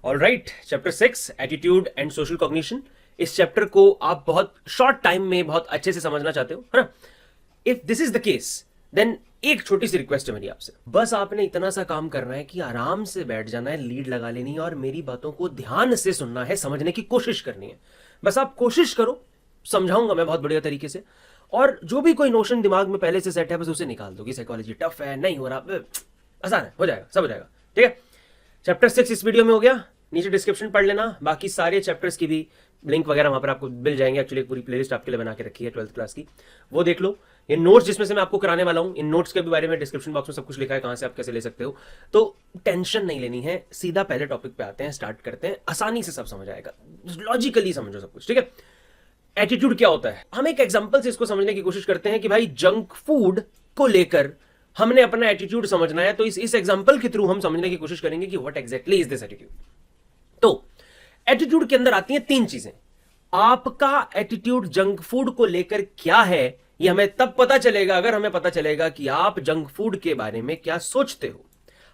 Alright, chapter 6 attitude and social cognition. इस chapter को आप बहुत शॉर्ट टाइम में बहुत अच्छे से समझना चाहते हो, है ना? If this is the case then एक छोटी सी रिक्वेस्ट है मेरी आपसे, बस आपने इतना सा काम करना है कि आराम से बैठ जाना है, लीड लगा लेनी है और मेरी बातों को ध्यान से सुनना है, समझने की कोशिश करनी है। बस आप कोशिश करो, समझाऊंगा मैं बहुत बढ़िया तरीके से, और जो भी कोई नोशन दिमाग में पहले से सेट है बस उसे निकाल दो कि साइकोलॉजी टफ है, नहीं हो रहा, आसान है, हो जाएगा, सब हो जाएगा। ठीक है, चैप्टर 6 इस वीडियो में हो गया। नीचे डिस्क्रिप्शन पढ़ लेना, बाकी सारे चैप्टर्स की भी लिंक वगैरह वहां पर आपको मिल जाएंगे। एक्चुअली एक पूरी प्लेलिस्ट आपके लिए बना के रखी है 12th क्लास की, वो देख लो। ये नोट्स जिसमें से मैं आपको कराने वाला हूं, इन नोट्स के भी बारे में डिस्क्रिप्शन बॉक्स में सब कुछ लिखा है, कहां से आप कैसे ले सकते हो। तो टेंशन नहीं लेनी है, सीधा पहले टॉपिक पे आते हैं, स्टार्ट करते हैं, आसानी से सब समझ आएगा, लॉजिकली समझो सब कुछ। ठीक है, एटीट्यूड क्या होता है, हम एक एग्जांपल से इसको समझने की कोशिश करते हैं कि भाई जंक फूड को लेकर हमने अपना एटीट्यूड समझना है, तो इस एग्जांपल के थ्रू हम समझने की कोशिश करेंगे कि what exactly is this attitude. तो एटीट्यूड के अंदर आती हैं 3 चीजें। आपका एटीट्यूड जंक फूड को लेकर क्या है, यह हमें तब पता चलेगा अगर हमें पता चलेगा कि आप जंक फूड के बारे में क्या सोचते हो,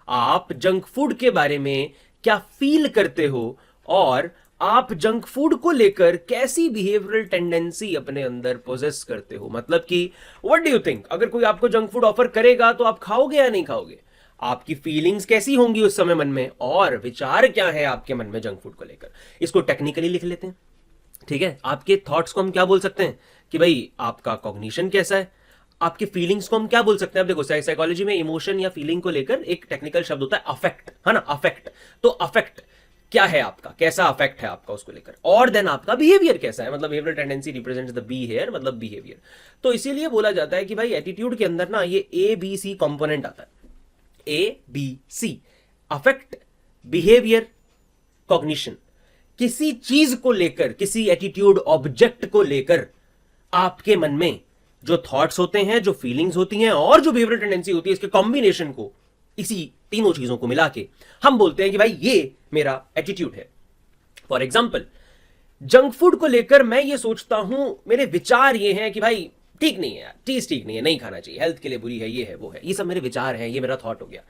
आप जंक फूड के बारे में क्या फील करते हो, और आप जंक फूड को लेकर कैसी बिहेवियरल टेंडेंसी अपने अंदर पोजेस करते हो। मतलब कि व्हाट डू यू थिंक, अगर कोई आपको जंक फूड ऑफर करेगा तो आप खाओगे या नहीं खाओगे, आपकी फीलिंग्स कैसी होंगी उस समय मन में, और विचार क्या है आपके मन में जंक फूड को लेकर। इसको टेक्निकली लिख लेते हैं। ठीक है, आपके थॉट्स को हम क्या बोल सकते हैं कि भाई आपका कॉग्निशन कैसा है, आपकी फीलिंग्स को हम क्या बोल सकते हैं। अब देखो, साइकोलॉजी में इमोशन या फीलिंग को लेकर एक टेक्निकल शब्द होता है अफेक्ट, है ना, अफेक्ट। तो अफेक्ट क्या है आपका, कैसा अफेक्ट है आपका उसको लेकर, और देन आपका बिहेवियर कैसा है, मतलब behavioural tendency represents the be here, मतलब बिहेवियर। तो इसीलिए बोला जाता है कि भाई एटीट्यूड के अंदर ना ये ABC कंपोनेंट आता है, ABC, अफेक्ट, बिहेवियर, कॉग्निशन। किसी चीज को लेकर, किसी एटीट्यूड ऑब्जेक्ट को लेकर आपके मन में जो थॉट्स होते हैं, जो फीलिंग्स होती हैं, और जो बिहेवियरल टेंडेंसी होती है, इसके कॉम्बिनेशन को, इसी तीनों चीजों को मिला के हम बोलते हैं कि भाई ये मेरा एटीट्यूड है। फॉर एग्जाम्पल, जंक फूड को लेकर मैं ये सोचता हूं, मेरे विचार ये हैं कि भाई ठीक नहीं है यार, चीज ठीक नहीं है, नहीं खाना चाहिए, हेल्थ के लिए बुरी है, ये है वो है, ये सब मेरे विचार हैं, ये मेरा थॉट हो गया।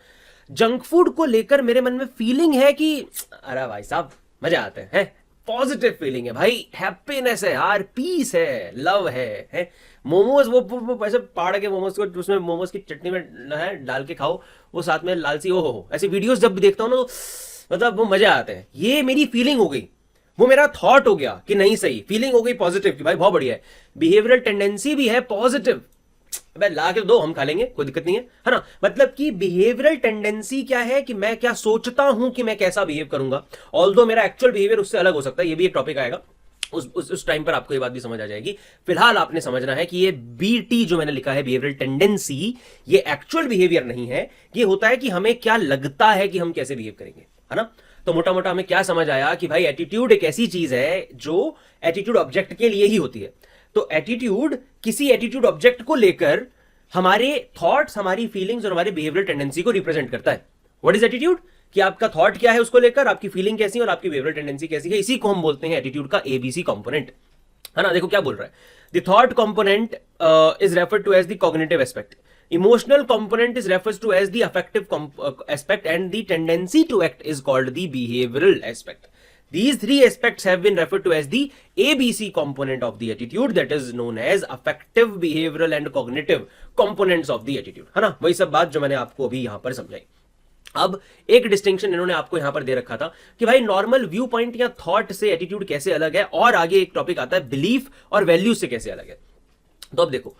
जंक फूड को लेकर मेरे मन में फीलिंग है कि अरे भाई साहब मजा आते हैं, पॉजिटिव फीलिंग है भाई, हैप्पीनेस है यार, पीस है, लव है? मोमोज, वो ऐसे पाड़ के मोमोज को, उसमें मोमोज की चटनी में है डाल के खाओ, वो साथ में लालची, ओ हो, ऐसी वीडियोस जब देखता हूं ना तो मतलब वो मजा आते हैं। ये मेरी फीलिंग हो गई, वो मेरा थॉट हो गया कि नहीं सही, फीलिंग हो गई पॉजिटिव कि भाई बहुत बढ़िया है, बिहेवियरल टेंडेंसी भी है पॉजिटिव, ला के दो हम खा लेंगे, कोई दिक्कत नहीं है ना। मतलब कि बिहेवियरल टेंडेंसी क्या है कि मैं क्या सोचता हूं कि मैं कैसा बिहेव करूंगा, ऑल्दो मेरा एक्चुअल बिहेवियर उससे अलग हो सकता है। ये भी एक टॉपिक आएगा, उस टाइम पर आपको ये बात भी समझ आ जाएगी। फिलहाल आपने समझना है कि ये BT जो मैंने लिखा है, बिहेवियरल टेंडेंसी, ये एक्चुअल बिहेवियर नहीं है, ये होता है कि हमें क्या लगता है कि हम कैसे बिहेव करेंगे, है ना। तो मोटा मोटा हमें क्या समझ आया कि भाई एटीट्यूड एक ऐसी चीज है जो एटीट्यूड ऑब्जेक्ट के लिए ही होती है। तो एटीट्यूड किसी एटीट्यूड ऑब्जेक्ट को लेकर हमारे थॉट्स, हमारी फीलिंग्स और हमारे बिहेवियरल टेंडेंसी को रिप्रेजेंट करता है। व्हाट इज एटीट्यूड, कि आपका थॉट क्या है उसको लेकर, आपकी फीलिंग कैसी है और आपकी बिहेवियरल टेंडेंसी कैसी है। इसी को हम बोलते हैं एटीट्यूड का ABC कंपोनेंट, है ना। देखो क्या बोल रहा है, the thought component is referred to as the cognitive aspect, emotional component is refers to as the affective aspect, and the tendency to act is called the behavioral aspect. These 3 aspects have been referred to as the ABC component of the attitude, that is known as affective, behavioral and cognitive components of the attitude, है ना। वही सब बात जो मैंने आपको अभी यहां पर समझाई। अब एक डिस्टिंक्शन इन्होंने आपको यहां पर दे रखा था कि भाई नॉर्मल व्यू पॉइंट या थॉट से एटीट्यूड कैसे अलग है, और आगे एक टॉपिक आता है बिलीफ और वैल्यू से कैसे अलग है। तो अब देखो,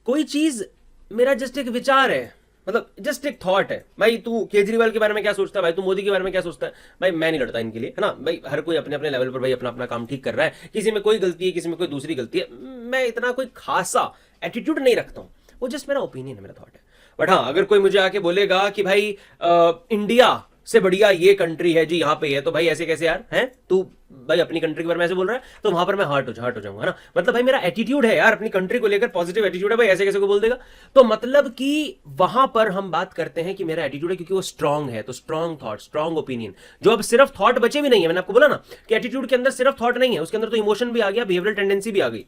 कोई चीज मेरा जस्ट एक विचार है, मतलब जस्ट एक थॉट है। भाई तू केजरीवाल के बारे में क्या सोचता है, भाई तू मोदी के बारे में क्या सोचता है, भाई मैं नहीं लड़ता इनके लिए, है ना। भाई हर कोई अपने अपने लेवल पर भाई अपना अपना काम ठीक कर रहा है, किसी में कोई गलती है, किसी में कोई दूसरी गलती है, मैं इतना कोई खासा एटीट्यूड नहीं रखता हूं, वो जस्ट मेरा ओपिनियन है, मेरा थॉट है। बट हाँ, अगर कोई मुझे आके बोलेगा कि भाई इंडिया से बढ़िया ये कंट्री है जी, यहाँ पे है, तो भाई ऐसे कैसे यार, हैं तू भाई अपनी कंट्री के बारे में ऐसे बोल रहा है, तो वहां पर मैं हर्ट हो जाऊंगा ना। मतलब भाई मेरा एटीट्यूड है यार, अपनी कंट्री को लेकर पॉजिटिव एटीट्यूड है, भाई ऐसे कैसे को बोल देगा। तो मतलब कि वहां पर हम बात करते हैं कि मेरा एटीट्यूड है क्योंकि वो स्ट्रांग है, तो स्ट्रांग थॉट, स्ट्रांग ओपिनियन। जो अब सिर्फ थॉट बचे भी नहीं है, मैंने आपको बोला ना कि एटीट्यूड के अंदर सिर्फ थॉट नहीं है, उसके अंदर तो इमोशन भी आ गया, बिहेवियरल टेंडेंसी भी आ गई,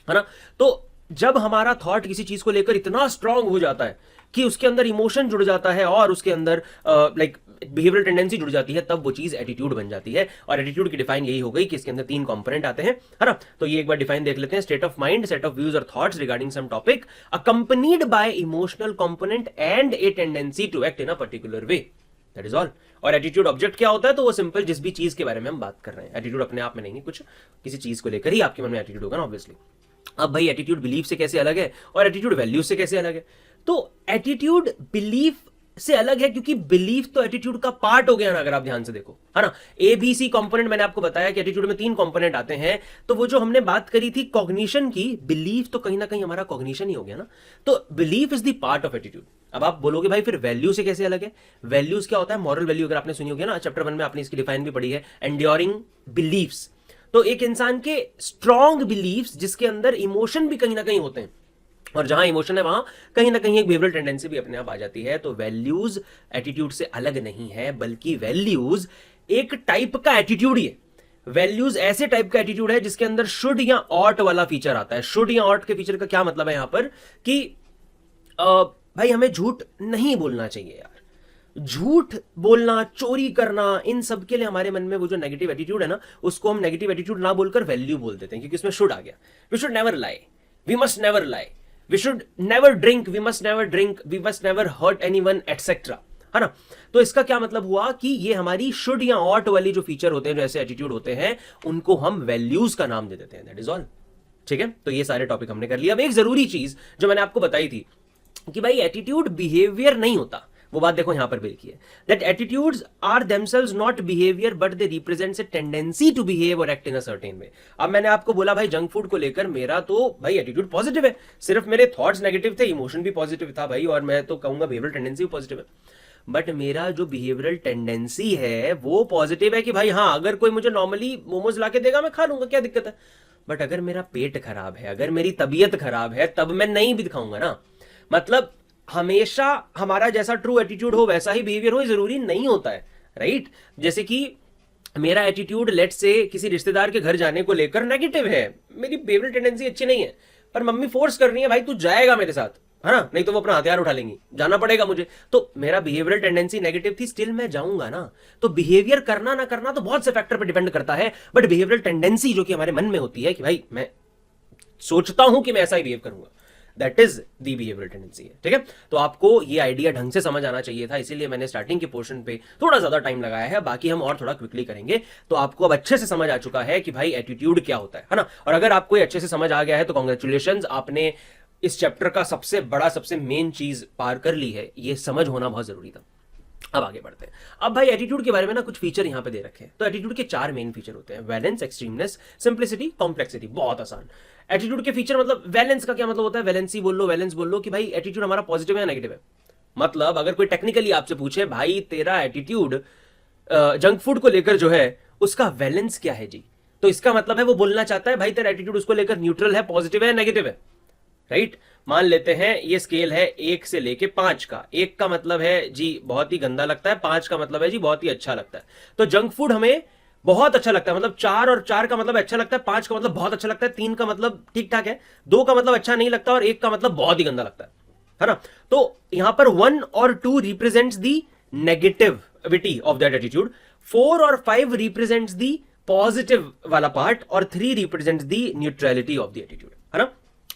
है ना। तो जब हमारा थॉट किसी चीज को लेकर इतना स्ट्रांग हो जाता है कि उसके अंदर इमोशन जुड़ जाता है और उसके अंदर लाइक बिहेवियरल टेंडेंसी जुड़ जाती है तब वो चीज एटीट्यूड बन जाती है। और एटीट्यूड की डिफाइन यही हो गई कि इसके अंदर 3 कंपोनेंट आते हैं, है ना। तो ये एक बार डिफाइन देख लेते हैं। State of mind, set of views और thoughts regarding some topic accompanied by emotional component and a tendency to act in a particular way, that is all. और एटीट्यूड ऑब्जेक्ट क्या होता है, तो वो सिंपल जिस भी चीज के बारे में हम बात कर रहे हैं, एटीट्यूड अपने आप में नहीं है, कुछ किसी चीज को लेकर ही आपके मन में एटीट्यूड होगा ना ऑब्वियसली। अब भाई एटीट्यूड बिलीफ से कैसे अलग है और एटीट्यूड वैल्यूज से कैसे अलग है? तो एटीट्यूड बिलीफ से अलग है क्योंकि बिलीफ तो एटीट्यूड का पार्ट हो गया ना, अगर आप ध्यान से देखो, है ना। ABC कंपोनेंट मैंने आपको बताया कि एटीट्यूड में 3 कंपोनेंट आते हैं, तो वो जो हमने बात करी थी कॉग्निशन की, बिलीफ तो कहीं ना कहीं हमारा कॉग्निशन ही हो गया ना। तो belief is the part of attitude. अब आप बोलोगे भाई फिर वैल्यू से कैसे अलग है? वैल्यूज क्या होता है? मॉरल वैल्यू अगर आपने सुनी होगी ना, चैप्टर 1 में आपने इसकी डिफाइन भी पढ़ी है, एंड्योरिंग बिलीफ्स। तो एक इंसान के स्ट्रॉन्ग बिलीफ्स जिसके अंदर इमोशन भी कहीं ना कहीं होते हैं, और जहां इमोशन है वहां कहीं ना कहीं एक बिहेवियरल टेंडेंसी भी अपने आप आ जाती है। तो वैल्यूज एटीट्यूड से अलग नहीं है, बल्कि वैल्यूज एक टाइप का एटीट्यूड ही है। वैल्यूज ऐसे टाइप का एटीट्यूड है जिसके अंदर शुड या ऑट वाला फीचर आता है। शुड या ऑट के फीचर का क्या मतलब है यहां पर कि भाई हमें झूठ नहीं बोलना चाहिए यार, झूठ बोलना, चोरी करना, इन सब के लिए हमारे मन में वो जो नेगेटिव एटीट्यूड है ना, उसको हम नेगेटिव एटीट्यूड ना बोलकर वैल्यू बोल देते हैं, क्योंकि इसमें शुड आ गया। We should never lie, we must never lie, we should never drink, we must never drink, we must never hurt anyone etcetera, है ना। तो इसका क्या मतलब हुआ कि ये हमारी शुड या ऑट वाली जो फीचर होते हैं, जो ऐसे एटीट्यूड होते हैं, उनको हम वैल्यूज का नाम दे देते हैं, दैट इज ऑल। ठीक है, तो ये सारे टॉपिक हमने कर लिया। अब एक जरूरी चीज जो मैंने आपको बताई थी कि भाई एटीट्यूड बिहेवियर नहीं होता, वो बात देखो यहां पर भी लिखी है, that attitudes are themselves not behaviour but they represents a tendency to behave और act in a certain way. अब मैंने आपको बोला भाई जंक फूड को लेकर मेरा तो भाई एटीट्यूड पॉजिटिव है, सिर्फ मेरे थॉट्स नेगेटिव थे, इमोशन भी पॉजिटिव था भाई, और मैं तो कहूंगा बिहेवियरल टेंडेंसी भी पॉजिटिव है, बट मेरा जो बिहेवियरल टेंडेंसी है वो पॉजिटिव है कि भाई हाँ, अगर कोई मुझे नॉर्मली मोमोज ला के देगा मैं खा लूंगा, क्या दिक्कत है। बट अगर मेरा पेट खराब है, अगर मेरी तबीयत खराब है, तब मैं नहीं भी दिखाऊंगा ना। मतलब हमेशा हमारा जैसा ट्रू एटीट्यूड हो वैसा ही बिहेवियर हो, जरूरी नहीं होता है, राइट। जैसे कि मेरा एटीट्यूड लेट से किसी रिश्तेदार के घर जाने को लेकर नेगेटिव है, मेरी बिहेवियरल टेंडेंसी अच्छी नहीं है, पर मम्मी फोर्स कर रही है भाई तू जाएगा मेरे साथ, है ना, नहीं तो वो अपना हथियार उठा लेंगी, जाना पड़ेगा मुझे, तो मेरा बिहेवियरल टेंडेंसी नेगेटिव थी, स्टिल मैं जाऊंगा ना। तो बिहेवियर करना ना करना तो बहुत से फैक्टर पर डिपेंड करता है, बट बिहेवियरल टेंडेंसी जो कि हमारे मन में होती है कि भाई मैं सोचता हूं कि मैं ऐसा ही बिहेव करूंगा, that is the behavioural tendency है। ठीक है, तो आपको ये आइडिया ढंग से समझ आना चाहिए था, इसीलिए मैंने स्टार्टिंग के पोर्शन पे थोड़ा ज्यादा टाइम लगाया है, बाकी हम और थोड़ा क्विकली करेंगे। तो आपको अब अच्छे से समझ आ चुका है कि भाई एटीट्यूड क्या होता है ना। और अगर आपको अच्छे से समझ आ गया है तो कॉन्ग्रेचुलेशंस, आपने इस चैप्टर का सबसे बड़ा, सबसे मेन चीज पार कर ली है, ये समझ होना बहुत जरूरी था। अब आगे बढ़ते हैं। अब भाई एटीट्यूड के बारे में ना कुछ फीचर यहां पे दे रखे हैं। तो एटीट्यूड के 4 मेन फीचर होते हैं, वैलेंस, एक्सट्रीमनेस, सिंप्लिसिटी, कॉम्प्लेक्सिटी। बहुत आसान। एटीट्यूड के फीचर मतलब वैलेंस का क्या मतलब होता है? वैलेंसी बोल लो, वैलेंस बोल लो कि भाई एटीट्यूड हमारा पॉजिटिव है या नेगेटिव है। मतलब अगर कोई टेक्निकली आपसे पूछे भाई तेरा एटीट्यूड जंक फूड को लेकर जो है उसका वैलेंस क्या है जी, तो इसका मतलब है वो बोलना चाहता है भाई तेरा एटीट्यूड उसको लेकर न्यूट्रल है, पॉजिटिव है, नेगेटिव है, राइट। मान लेते हैं ये स्केल है 1 से लेके 5 का। 1 का मतलब है जी बहुत ही गंदा लगता है, 5 का मतलब है जी बहुत ही अच्छा लगता है। तो जंक फूड हमें बहुत अच्छा लगता है, मतलब 4 और 4 का मतलब अच्छा लगता है, 5 का मतलब बहुत अच्छा लगता है, 3 का मतलब ठीक ठाक है, 2 का मतलब अच्छा नहीं लगता और 1 का मतलब बहुत ही गंदा लगता है ना। तो यहां पर 1 और 2 represents the negativity of that attitude, 4 और 5 रिप्रेजेंट्स दी पॉजिटिव वाला पार्ट, और 3 represents the neutrality of the attitude, है ना।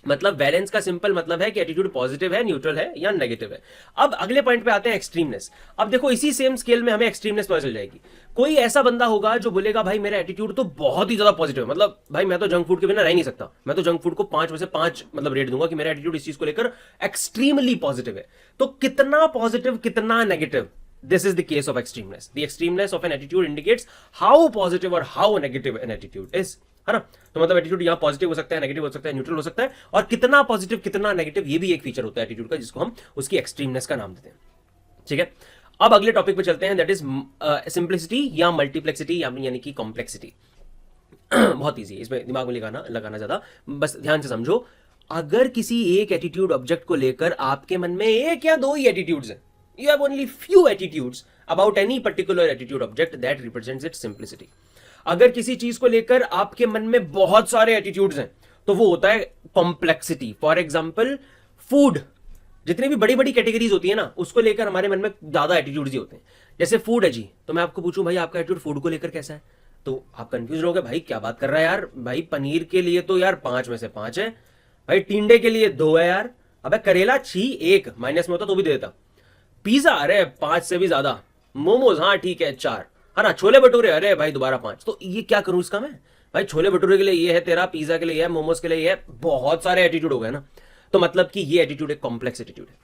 मतलब बैलेंस का सिंपल मतलब है कि एटीट्यूड पॉजिटिव है, न्यूट्रल है या नेगेटिव है। अब अगले पॉइंट पे आते हैं, एक्सट्रीमनेस। अब देखो इसी सेम स्केल में हमें एक्सट्रीमनेस पता चल जाएगी। कोई ऐसा बंदा होगा जो बोलेगा भाई मेरा एटीट्यूड तो बहुत ही ज्यादा पॉजिटिव है, मतलब भाई मैं तो जंक फूड के बिना रह नहीं सकता, मैं तो जंक फूड को 5 में से 5 मतलब रेट दूंगा कि मेरा एटीट्यूड इस चीज को लेकर एक्सट्रीमली पॉजिटिव है। तो कितना पॉजिटिव कितना negative, this is the case of extremeness. The extremeness of an attitude indicates how positive or how negative an attitude is, है ना। तो मतलब एटीट्यूड यहां पॉजिटिव हो सकता है, नेगेटिव हो सकता है, न्यूट्रल हो सकता है, और कितना पॉजिटिव कितना नेगेटिव ये भी एक फीचर होता है एटीट्यूड का, जिसको हम उसकी एक्सट्रीमनेस का नाम देते हैं। ठीक है, अब अगले टॉपिक पे चलते हैं, दैट इज सिंप्लिसिटी या मल्टीप्लेक्सिटी यानी कि कॉम्प्लेक्सिटी। बहुत ईजी है, इसमें दिमाग में लगाना ज्यादा, बस ध्यान से समझो। अगर किसी एक एटीट्यूड ऑब्जेक्ट को लेकर आपके मन में 1 या 2 ही एटीट्यूड्स हैं, you have only few attitudes about any particular attitude object, that represents its simplicity. अगर किसी चीज को लेकर आपके मन में बहुत सारे एटीट्यूड्स हैं तो वो होता है कॉम्प्लेक्सिटी। फॉर एग्जाम्पल फूड, जितनी भी बड़ी बड़ी कैटेगरीज होती है ना, उसको लेकर हमारे मन में ज्यादा एटीट्यूड्स ही होते हैं। जैसे फूड है जी, तो मैं आपको पूछूं भाई आपका एटीट्यूड फूड को लेकर कैसा है, तो आप कंफ्यूज रहोगे, भाई क्या बात कर रहा है यार, भाई पनीर के लिए तो यार 5 में से 5 है, भाई टिंडे के लिए 2 है यार, अबे करेला छी 1 माइनस में होता तो भी दे देता, पिज्जा अरे 5 से भी ज्यादा, मोमोज हाँ ठीक है 4, है ना, छोले भटूरे अरे भाई दोबारा 5, तो ये क्या करूं इसका मैं, भाई छोले भटूरे के लिए ये है तेरा, पिज्जा के लिए ये है, मोमोज के लिए ये है, बहुत सारे एटीट्यूड हो गए ना। तो मतलब कि ये एटीट्यूड एक कॉम्प्लेक्स एटीट्यूड है।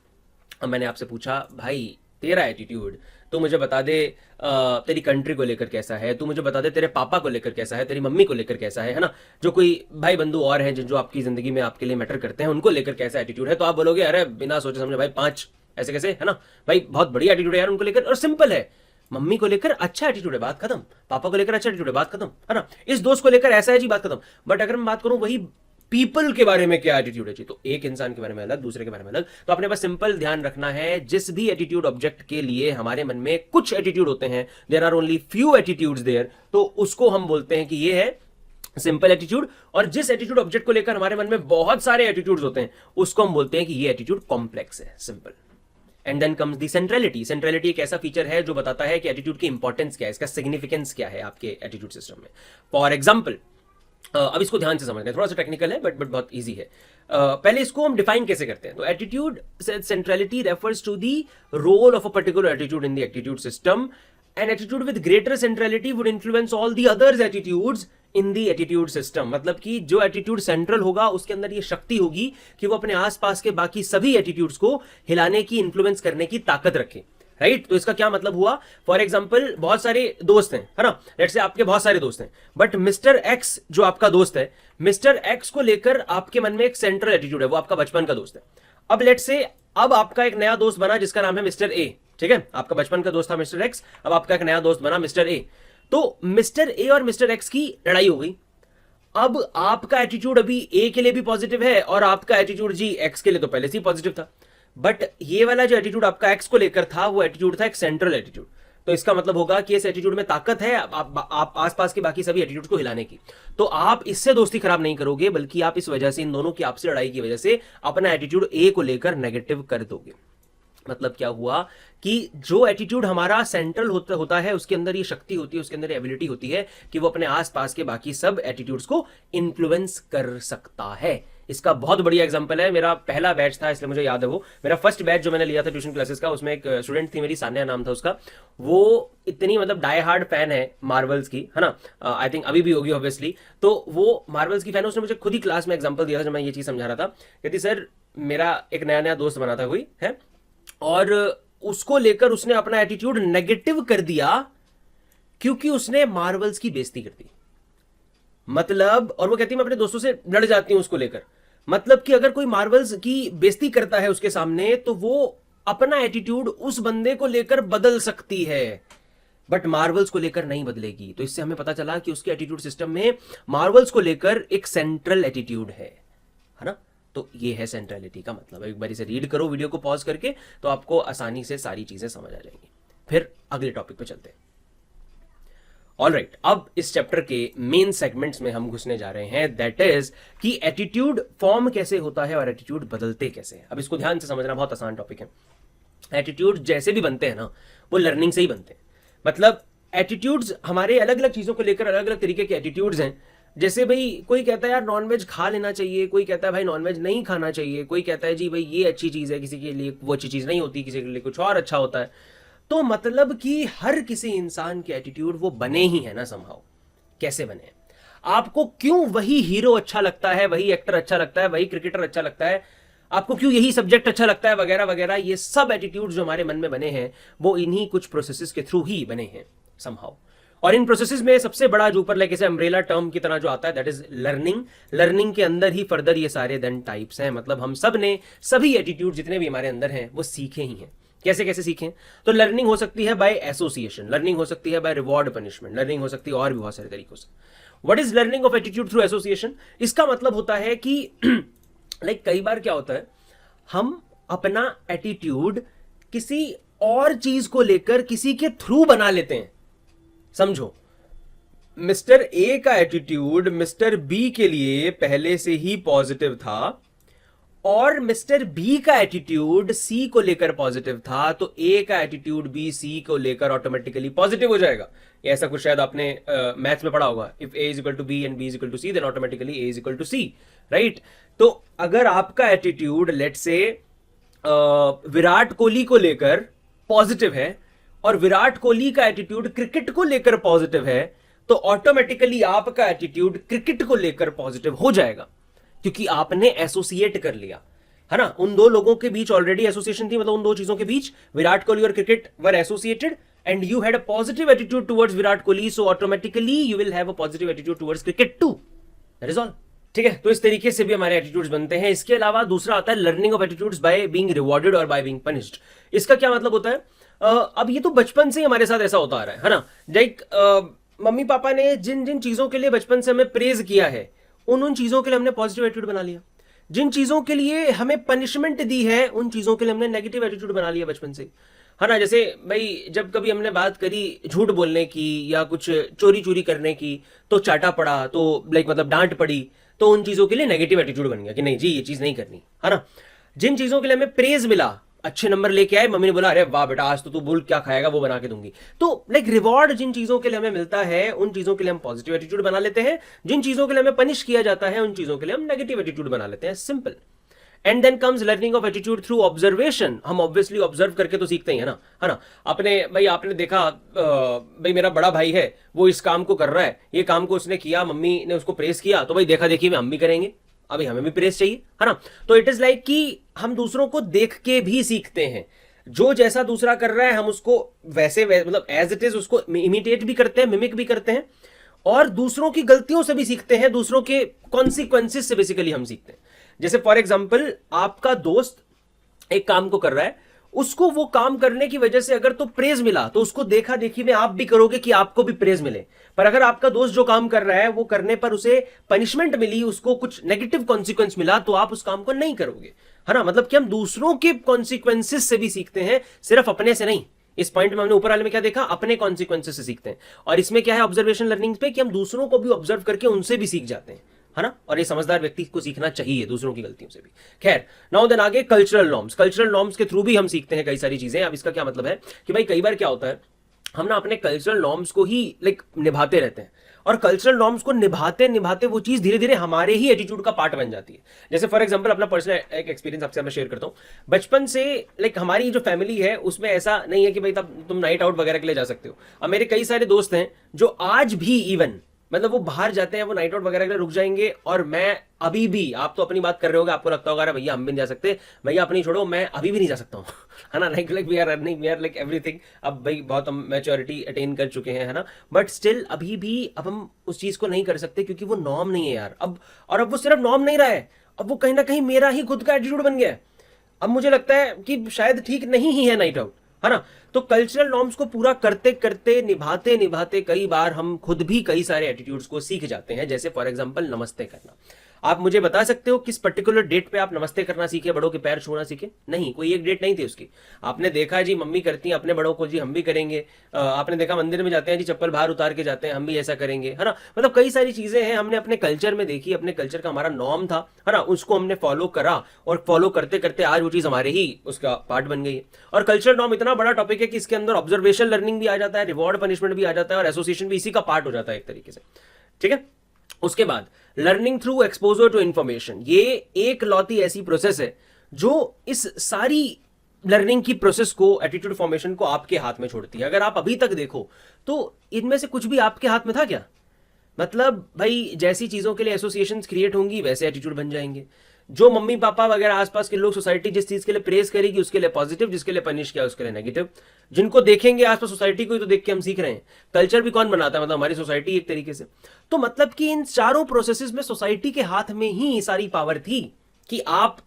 अब मैंने आपसे पूछा भाई तेरा एटीट्यूड तो मुझे बता दे, तेरी कंट्री को लेकर कैसा है, तू मुझे बता दे तेरे पापा को लेकर कैसा है, तेरी मम्मी को लेकर कैसा है ना, जो कोई भाई बंधु और हैं जो आपकी जिंदगी में आपके लिए मैटर करते हैं उनको लेकर कैसा एटीट्यूड है, तो आप बोलोगे अरे बिना सोचे समझे भाई 5, ऐसे कैसे, है ना भाई बहुत बढ़िया एटीट्यूड है यार उनको लेकर, और सिंपल है, मम्मी को लेकर अच्छा एटीट्यूड है बात खत्म, पापा को लेकर अच्छा एटीट्यूड है बात खत्म, है ना, इस दोस्त को लेकर ऐसा है जी बात खत्म। बट अगर मैं बात करूं वही पीपल के बारे में क्या एटीट्यूड है जी, तो एक इंसान के बारे में अलग, दूसरे के बारे में अलग। तो अपने पास सिंपल ध्यान रखना है, जिस भी एटीट्यूड ऑब्जेक्ट के लिए हमारे मन में कुछ एटीट्यूड होते हैं, there are only few attitudes there, तो उसको हम बोलते हैं कि ये है सिंपल एटीट्यूड। और जिस एटीट्यूड ऑब्जेक्ट को लेकर हमारे मन में बहुत सारे एटीट्यूड्स होते हैं उसको हम बोलते हैं कि ये एटीट्यूड कॉम्प्लेक्स है, simple. And then comes the centrality. Centrality एक ऐसा फीचर है जो बताता है कि एटीट्यूड की इंपॉर्टेंस क्या है, इसका सिग्निफिकेंस क्या है आपके एटीट्यूड सिस्टम में। फॉर एग्जाम्पल, अब इसको ध्यान से समझना है, थोड़ा सा टेक्निकल है बट बहुत इजी है। पहले इसको हम डिफाइन कैसे करते हैं, तो attitude centrality refers to the role of a particular attitude in the attitude system. An attitude with greater centrality would influence all the others attitudes in the attitude system. मतलब कि जो एटीट्यूड सेंट्रल होगा उसके अंदर ये शक्ति होगी कि वो अपने आसपास के बाकी सभी एटीट्यूड्स को हिलाने की, इन्फ्लुएंस करने की ताकत रखे, राइट। तो इसका क्या मतलब हुआ, फॉर एग्जाम्पल बहुत सारे दोस्त हैं, है ना, लेट्स से आपके बहुत सारे दोस्त हैं, बट मिस्टर एक्स जो आपका दोस्त है, मिस्टर एक्स को लेकर आपके मन में एक सेंट्रल एटीट्यूड है, वो आपका बचपन का दोस्त है। अब लेट्स से अब आपका एक नया दोस्त बना जिसका नाम है मिस्टर ए, ठीक है, आपका बचपन का दोस्त था मिस्टर एक्स, अब आपका एक नया दोस्त बना मिस्टर ए। तो मिस्टर ए और मिस्टर एक्स की लड़ाई हो गई। अब आपका एटीट्यूड अभी ए के लिए भी पॉजिटिव है और आपका एटीट्यूड जी एक्स के लिए तो पहले से ही पॉजिटिव था, बट ये वाला जो एटीट्यूड आपका एक्स को लेकर था वो एटीट्यूड था एक सेंट्रल एटीट्यूड। तो इसका मतलब होगा कि इस एटीट्यूड में ताकत है आप आसपास के बाकी सभी एटीट्यूड को हिलाने की। तो आप इससे दोस्ती खराब नहीं करोगे, बल्कि आप इस वजह से, इन दोनों की आपसी लड़ाई की वजह से अपना एटीट्यूड ए को लेकर नेगेटिव कर दोगे। मतलब क्या हुआ कि जो एटीट्यूड हमारा सेंट्रल होता है उसके अंदर ये शक्ति होती है, उसके अंदर एबिलिटी होती है कि वो अपने आसपास के बाकी सब एटीट्यूड्स को इन्फ्लुएंस कर सकता है। इसका बहुत बढ़िया एग्जांपल है, मेरा पहला बैच था इसलिए मुझे याद है, वो मेरा फर्स्ट बैच जो मैंने लिया था ट्यूशन क्लासेस का, उसमें एक स्टूडेंट थी मेरी, सान्या नाम था उसका। वो इतनी मतलब डाई हार्ड फैन है मार्वल्स की, है ना, आई थिंक अभी भी होगी ऑब्वियसली। तो वो मार्वल्स की फैन है, उसने मुझे खुद ही क्लास में एग्जाम्पल दिया था जब मैं ये चीज समझा रहा था। कहती सर मेरा एक नया नया दोस्त बना था कोई है, और उसको लेकर उसने अपना एटीट्यूड नेगेटिव कर दिया क्योंकि उसने मार्वल्स की बेइज्जती कर दी। मतलब, और वो कहती मैं अपने दोस्तों से लड़ जाती हूं उसको लेकर। मतलब कि अगर कोई मार्वल्स की बेइज्जती करता है उसके सामने तो वो अपना एटीट्यूड उस बंदे को लेकर बदल सकती है, बट मार्वल्स को लेकर नहीं बदलेगी। तो इससे हमें पता चला कि उसके एटीट्यूड सिस्टम में मार्वल्स को लेकर एक सेंट्रल एटीट्यूड है ना। तो ये है सेंट्रलिटी का मतलब। एक बार इसे रीड करो वीडियो को पॉज करके, तो आपको आसानी से सारी चीजें समझ आ जाएंगी। फिर अगले टॉपिक पे चलते हैं। ऑलराइट, अब इस चैप्टर के मेन सेगमेंट्स में हम घुसने जा रहे हैं, दैट इज कि एटीट्यूड फॉर्म कैसे होता है और एटीट्यूड बदलते कैसे हैं। अब इसको ध्यान से समझना, बहुत आसान टॉपिक है। एटीट्यूड जैसे भी बनते हैं ना, वो लर्निंग से ही बनते हैं। मतलब एटीट्यूड्स हमारे अलग अलग चीजों को लेकर अलग अलग तरीके के एटीट्यूड्स हैं। जैसे भाई कोई कहता है यार नॉनवेज खा लेना चाहिए, कोई कहता है भाई नॉनवेज नहीं खाना चाहिए, कोई कहता है जी भाई ये अच्छी चीज है, किसी के लिए वो अच्छी चीज नहीं होती, किसी के लिए कुछ और अच्छा होता है। तो मतलब कि हर किसी इंसान के एटीट्यूड वो बने ही है ना समहाउ। कैसे बने? आपको क्यों वही हीरो अच्छा लगता है, वही एक्टर अच्छा लगता है, वही क्रिकेटर अच्छा लगता है, आपको क्यों यही सब्जेक्ट अच्छा लगता है, वगैरह वगैरह, ये सब एटीट्यूड जो हमारे मन में बने हैं वो इन्हीं कुछ प्रोसेसेस के थ्रू ही बने हैं समहाउ। और इन प्रोसेसेस में सबसे बड़ा जो ऊपर लाइक अम्ब्रेला टर्म की तरह जो आता है दैट इज लर्निंग। लर्निंग के अंदर ही फर्दर ये सारे देन टाइप्स हैं। मतलब हम सब ने सभी एटीट्यूड जितने भी हमारे अंदर हैं वो सीखे ही हैं। कैसे कैसे सीखें? तो लर्निंग हो सकती है बाय एसोसिएशन, लर्निंग हो सकती है बाय रिवॉर्ड पनिशमेंट, लर्निंग हो सकती है और भी बहुत सारे तरीकों से। What is learning of attitude through association? इसका मतलब होता है कि लाइक कई बार क्या होता है, हम अपना एटीट्यूड किसी और चीज को लेकर किसी के थ्रू बना लेते हैं। समझो, मिस्टर ए का एटीट्यूड मिस्टर बी के लिए पहले से ही पॉजिटिव था और मिस्टर बी का एटीट्यूड सी को लेकर पॉजिटिव था, तो ए का एटीट्यूड भी सी को लेकर ऑटोमेटिकली पॉजिटिव हो जाएगा। ये ऐसा कुछ शायद आपने मैथ्स में पढ़ा होगा, if A is equal to B and B is equal to C then automatically A is equal to C, right. तो अगर आपका attitude let's say Virat Kohli को लेकर पॉजिटिव है और विराट कोहली का एटीट्यूड क्रिकेट को लेकर पॉजिटिव है, तो ऑटोमेटिकली आपका एटीट्यूड क्रिकेट को लेकर पॉजिटिव हो जाएगा, क्योंकि आपने एसोसिएट कर लिया, है ना। उन दो लोगों के बीच ऑलरेडी एसोसिएशन थी, मतलब उन दो चीजों के बीच विराट कोहली और cricket were associated and you had a positive attitude towards Virat Kohli, so automatically you will have a positive attitude towards cricket too, that is all. ठीक है, तो इस तरीके से भी हमारे एटीट्यूड्स बनते हैं। इसके अलावा दूसरा आता है learning of attitudes by being rewarded और बाय बीइंग पनिश्ड। इसका क्या मतलब होता है? अब ये तो बचपन से ही हमारे साथ ऐसा होता आ रहा है ना। लाइक मम्मी पापा ने जिन जिन चीजों के लिए बचपन से हमें प्रेज किया है, उन चीजों के लिए हमने पॉजिटिव एटीट्यूड बना लिया। जिन चीजों के लिए हमें पनिशमेंट दी है, उन चीजों के लिए हमने नेगेटिव एटीट्यूड बना लिया बचपन से, है ना। जैसे भाई जब कभी हमने बात करी झूठ बोलने की या कुछ चोरी चोरी करने की, तो चाटा पड़ा, तो लाइक मतलब डांट पड़ी, तो उन चीजों के लिए नेगेटिव एटीट्यूड बन गया कि नहीं जी ये चीज नहीं करनी, है ना। जिन चीजों के लिए हमें प्रेज मिला, अच्छे नंबर लेके आए, मम्मी ने बोला अरे वाह बेटा आज तो तू बोल क्या खाएगा वो बना के दूंगी, तो लाइक रिवॉर्ड जिन चीजों के लिए हमें मिलता है उन चीजों के लिए हम पॉजिटिव एटीट्यूड बना लेते हैं। जिन चीजों के लिए हमें पनिश किया जाता है उन चीजों के लिए हम नेगेटिव एटीट्यूड बना लेते हैं, simple. And then comes learning of attitude through observation. हम ऑब्वियसली ऑब्जर्व करके तो सीखते ही है ना। अपने भाई आपने देखा भाई मेरा बड़ा भाई है, वो इस काम को कर रहा है, ये काम को उसने किया, मम्मी ने उसको प्रेस किया, तो भाई देखा देखी में हम भी करेंगे, अभी हमें भी प्रेस चाहिए, है ना। तो इट इज लाइक कि हम दूसरों को देख के भी सीखते हैं। जो जैसा दूसरा कर रहा है हम उसको वैसे मतलब एज इट इज उसको इमिटेट भी करते हैं, मिमिक भी करते हैं, और दूसरों की गलतियों से भी सीखते हैं, दूसरों के कॉन्सिक्वेंसेस से बेसिकली हम सीखते हैं। जैसे फॉर एग्जाम्पल आपका दोस्त एक काम को कर रहा है, उसको वो काम करने की वजह से अगर तो प्रेज मिला, तो उसको देखा देखी में आप भी करोगे कि आपको भी प्रेज मिले। पर अगर आपका दोस्त जो काम कर रहा है वो करने पर उसे पनिशमेंट मिली, उसको कुछ नेगेटिव कॉन्सिक्वेंस मिला, तो आप उस काम को नहीं करोगे, है ना। मतलब कि हम दूसरों के कॉन्सिक्वेंसेस से भी सीखते हैं, सिर्फ अपने से नहीं। इस पॉइंट में हमने ऊपर वाले में क्या देखा, अपने कॉन्सिक्वेंसेस से सीखते हैं। और इसमें क्या है ऑब्जर्वेशन लर्निंग पे, कि हम दूसरों को भी ऑब्जर्व करके उनसे भी सीख जाते हैं, है ना। और ये समझदार व्यक्ति को सीखना चाहिए दूसरों की गलतियों से भी। खैर, नाउ देन आगे कल्चरल नॉर्म्स। कल्चरल नॉर्म्स के थ्रू भी हम सीखते हैं कई सारी चीजें। अब इसका क्या मतलब है कि भाई कई बार क्या होता है, हम ना अपने कल्चरल नॉर्म्स को ही लाइक निभाते रहते हैं, और कल्चरल नॉर्म्स को निभाते निभाते वो चीज धीरे धीरे हमारे ही एटीट्यूड का पार्ट बन जाती है। जैसे फॉर एग्जांपल अपना पर्सनल एक एक्सपीरियंस आपसे मैं शेयर करता हूँ। बचपन से लाइक हमारी जो फैमिली है उसमें ऐसा नहीं है कि भाई तब तुम नाइट आउट वगैरह के लिए जा सकते हो। अब मेरे कई सारे दोस्त हैं जो आज भी इवन मतलब वो बाहर जाते हैं, वो नाइट आउट वगैरह के लिए रुक जाएंगे, और मैं अभी भी, आप तो अपनी बात कर रहे होगे, आपको लगता होगा भैया हम भी नहीं जा सकते, भैया अपनी छोड़ो मैं अभी भी नहीं जा सकता हूँ, है ना। Like we are running, we are like everything. अब भाई बहुत हम मैच्योरिटी अटेन कर चुके हैं, है ना, बट स्टिल अभी भी अब हम उस चीज को नहीं कर सकते, क्योंकि वो नॉर्म नहीं है यार अब। और अब वो सिर्फ नॉर्म नहीं रहा है, अब वो कहीं ना कहीं मेरा ही खुद का एटीट्यूड बन गया है। अब मुझे लगता है कि शायद ठीक नहीं ही है नाइट आउट, है ना। तो कल्चरल नॉर्म्स को पूरा करते करते निभाते निभाते कई बार हम खुद भी कई सारे एटीट्यूड्स को सीख जाते हैं। जैसे फॉर एग्जांपल नमस्ते करना। आप मुझे बता सकते हो किस पर्टिकुलर डेट पे आप नमस्ते करना सीखे, बड़ों के पैर छूना सीखे? नहीं, कोई एक डेट नहीं थी उसकी। आपने देखा जी मम्मी करती हैं अपने बड़ों को, जी हम भी करेंगे। आपने देखा मंदिर में जाते हैं जी चप्पल बाहर उतार के जाते हैं, हम भी ऐसा करेंगे, है ना। मतलब कई सारी चीजें हैं हमने अपने कल्चर में देखी, अपने कल्चर का हमारा नॉर्म था, है ना, उसको हमने फॉलो करा, और फॉलो करते करते आज वो चीज हमारे ही उसका पार्ट बन गई है। और कल्चर नॉर्म इतना बड़ा टॉपिक है कि इसके अंदर ऑब्जर्वेशन लर्निंग भी आ जाता है, रिवॉर्ड पनिशमेंट भी आ जाता है, और एसोसिएशन भी इसी का पार्ट हो जाता है एक तरीके से, ठीक है। उसके बाद learning through exposure to information. ये एक लौती ऐसी प्रोसेस है जो इस सारी लर्निंग की प्रोसेस को, एटीट्यूड फॉर्मेशन को आपके हाथ में छोड़ती है। अगर आप अभी तक देखो तो इनमें से कुछ भी आपके हाथ में था क्या? मतलब भाई जैसी चीजों के लिए एसोसिएशंस क्रिएट होंगी वैसे एटीट्यूड बन जाएंगे। जो मम्मी पापा वगैरह आसपास के लोग, सोसाइटी जिस चीज के लिए प्रेज करेगी उसके लिए पॉजिटिव, जिसके लिए पनिश किया उसके लिए नेगेटिव। जिनको देखेंगे आसपास सोसाइटी को ही तो देख के हम सीख रहे हैं। कल्चर भी कौन बनाता है? मतलब हमारी सोसाइटी एक तरीके से। तो मतलब कि इन चारों प्रोसेसेस में सोसाइटी के हाथ में ही सारी पावर थी कि आप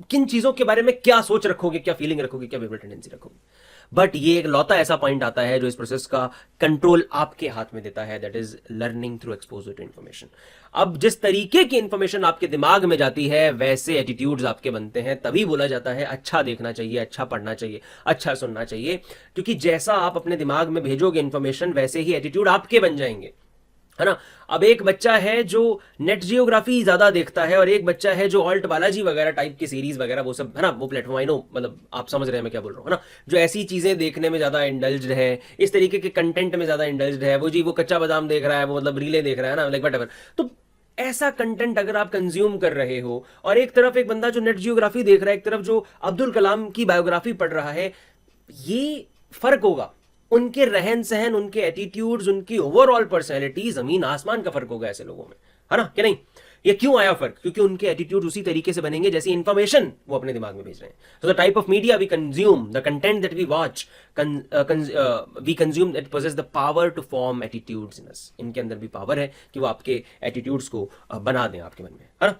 किन चीजों के बारे में क्या सोच रखोगे, क्या फीलिंग रखोगे, क्या बिहेवियर टेंडेंसी रखोगे। बट ये एक लौता ऐसा पॉइंट आता है जो इस प्रोसेस का कंट्रोल आपके हाथ में देता है, that is learning through exposure to information. अब जिस तरीके की इंफॉर्मेशन आपके दिमाग में जाती है वैसे एटीट्यूड्स आपके बनते हैं। तभी बोला जाता है अच्छा देखना चाहिए, अच्छा पढ़ना चाहिए, अच्छा सुनना चाहिए, क्योंकि जैसा आप अपने दिमाग में भेजोगे इंफॉर्मेशन वैसे ही एटीट्यूड आपके बन जाएंगे। है ना। अब एक बच्चा है जो नेट जियोग्राफी ज्यादा देखता है और एक बच्चा है जो ऑल्ट बालाजी वगैरह टाइप की सीरीज वगैरह वो सब, है ना, वो प्लेटफॉर्म, आई नो, मतलब आप समझ रहे हैं मैं क्या बोल रहा हूँ, है ना, जो ऐसी चीजें देखने में ज्यादा इंडल्ज्ड है, इस तरीके के कंटेंट में ज्यादा इंडल्ज्ड है, वो जी वो कच्चा बादाम देख रहा है, वो मतलब रीले देख रहा है ना, लाइक वट एवर। तो ऐसा कंटेंट अगर आप कंज्यूम कर रहे हो और एक तरफ एक बंदा जो नेट जियोग्राफी देख रहा है, एक तरफ जो अब्दुल कलाम की बायोग्राफी पढ़ रहा है, ये फर्क होगा। उनके रहन सहन, उनके एटीट्यूड्स, उनकी ओवरऑल पर्सनैलिटी, जमीन आसमान का फर्क होगा ऐसे लोगों में, है ना कि नहीं। ये क्यों आया फर्क? क्योंकि उनके एटीट्यूड उसी तरीके से बनेंगे जैसी इंफॉर्मेशन वो अपने दिमाग में भेज रहे हैं। So the type of media we consume, the content that we watch, we consume, that poses the power to form attitudes in us. इनके अंदर भी पावर है कि वो आपके एटीट्यूड्स को बना दें आपके मन में, है ना।